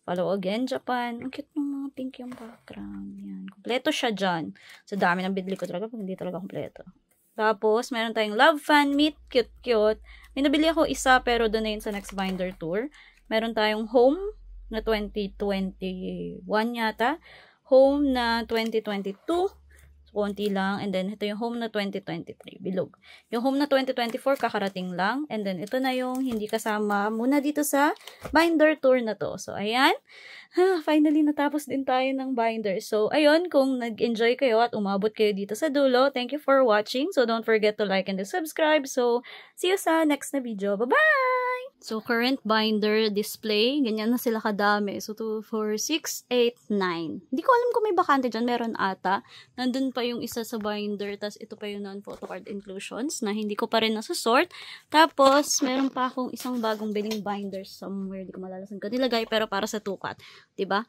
Follow again Japan. Ang cute ng mga pink yung background. Yan. Kompleto siya dyan. So, dami ng bidli ko talaga pag hindi talaga kompleto. Tapos, meron tayong Love Fan Meet. Cute. May nabili ako isa pero doon na yun sa next binder tour. Meron tayong Home na 2021 yata. Home na 2022. Konti lang. And then, ito yung Home na 2023. Bilog. Yung Home na 2024, kakarating lang. And then, ito na yung hindi kasama muna dito sa binder tour na to. So, ayan. Finally, natapos din tayo ng binder. So, ayun. Kung nag-enjoy kayo at umabot kayo dito sa dulo, thank you for watching. So, don't forget to like and to subscribe. So, see you sa next na video. Bye-bye! So, current binder display. Ganyan na sila kadami. So, 2, 4, 6, 8, 9. Hindi ko alam kung may bakante dyan. Meron ata. Nandun pa yung isa sa binder. Tapos, ito pa yung non-photocard inclusions na hindi ko pa rin nasusort. Tapos, meron pa akong isang bagong biling binder somewhere. Hindi ko malalasan ko nilagay. Pero para sa tukat. Diba?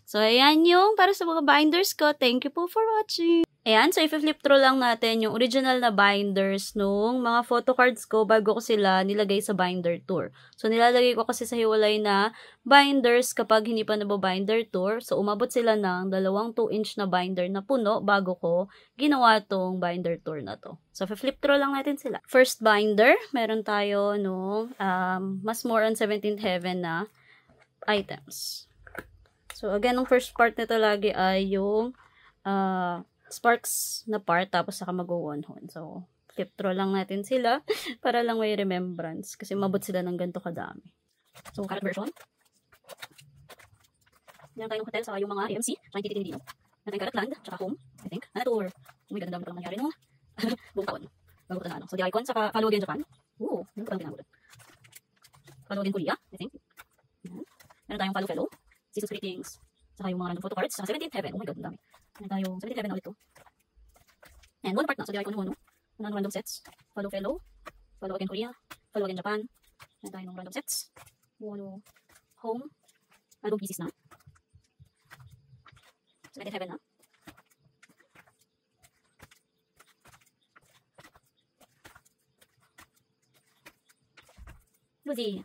So, ayan yung para sa mga binders ko. Thank you po for watching. Ayan, so i-flip through lang natin yung original na binders nung mga photo cards ko bago ko sila nilagay sa binder tour. So nilalagay ko kasi sa hiwalay na binders kapag hindi pa nababinder tour. So umabot sila ng dalawang 2-inch na binder na puno bago ko ginawa tong binder tour na to. So flip through lang natin sila. First binder, meron tayo nung mas more on 17th heaven na items. So again, ang first part nito lagi ay yung sparks na part, tapos saka mag-1-hon. So, flip through lang natin sila para lang may remembrance kasi mabot sila ng ganito kadami. So, current version. Meron tayong hotel sa yung mga AMC, tsaka yung tititin-dino. Meron tayong Carrot Land, tsaka home, I think. Tour. May ganda dami palang nangyari, no? Bukon. Bago na ano. So, the icon, saka follow again Japan. Ooh, hindi ko palang binago doon. Follow again Korea, I think. Meron tayong follow fellow, season's greetings, saka yung mga random photo cards, saka 17th heaven. Oh my god, ang dami. Meron tayong 17th heaven na ulit to. And one part na, so the icon mo, no? Meron random sets. Follow fellow, follow again Korea, follow again Japan. Meron tayong random sets. Follow home, album pieces na. 17th heaven na. Lucy.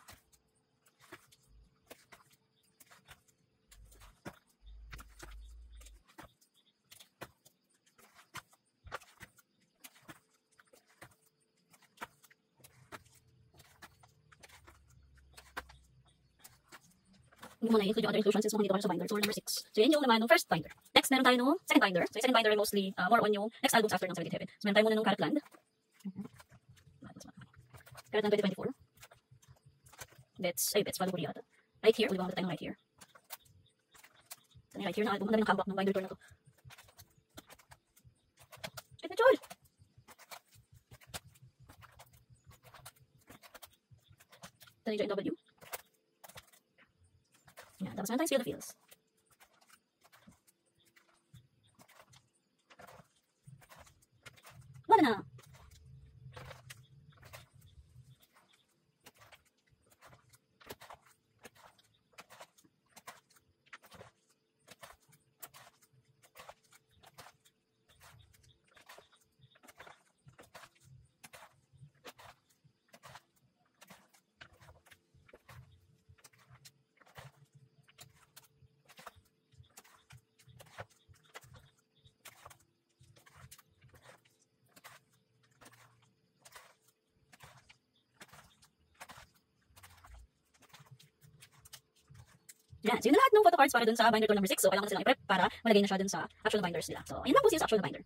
Hindi mo na-include yung other inclusions since mga dito sa binder. So, number 6. So, yan yung naman ng first binder. Next, meron tayo nung second binder. So, yung second binder ay mostly more on yung next albums after ng 17th heaven. So, meron tayo muna nung Carrot Land. Carrot Land 2024. Bets follow Korea ata. Right here, ulit tayo ng right here. So, right here na album. Ang dami ng comeback ng binder tour na to. Ito, Chol! Ito na yung W. Yan, tapos meron tayong Feel the Feels. Wala na. Yan. So, yun na lahat ng photo cards para dun sa binder tool number 6. So, kailangan na silang i-prep para malagay na siya dun sa actual binders nila. So, yun lang po siya sa actual binder.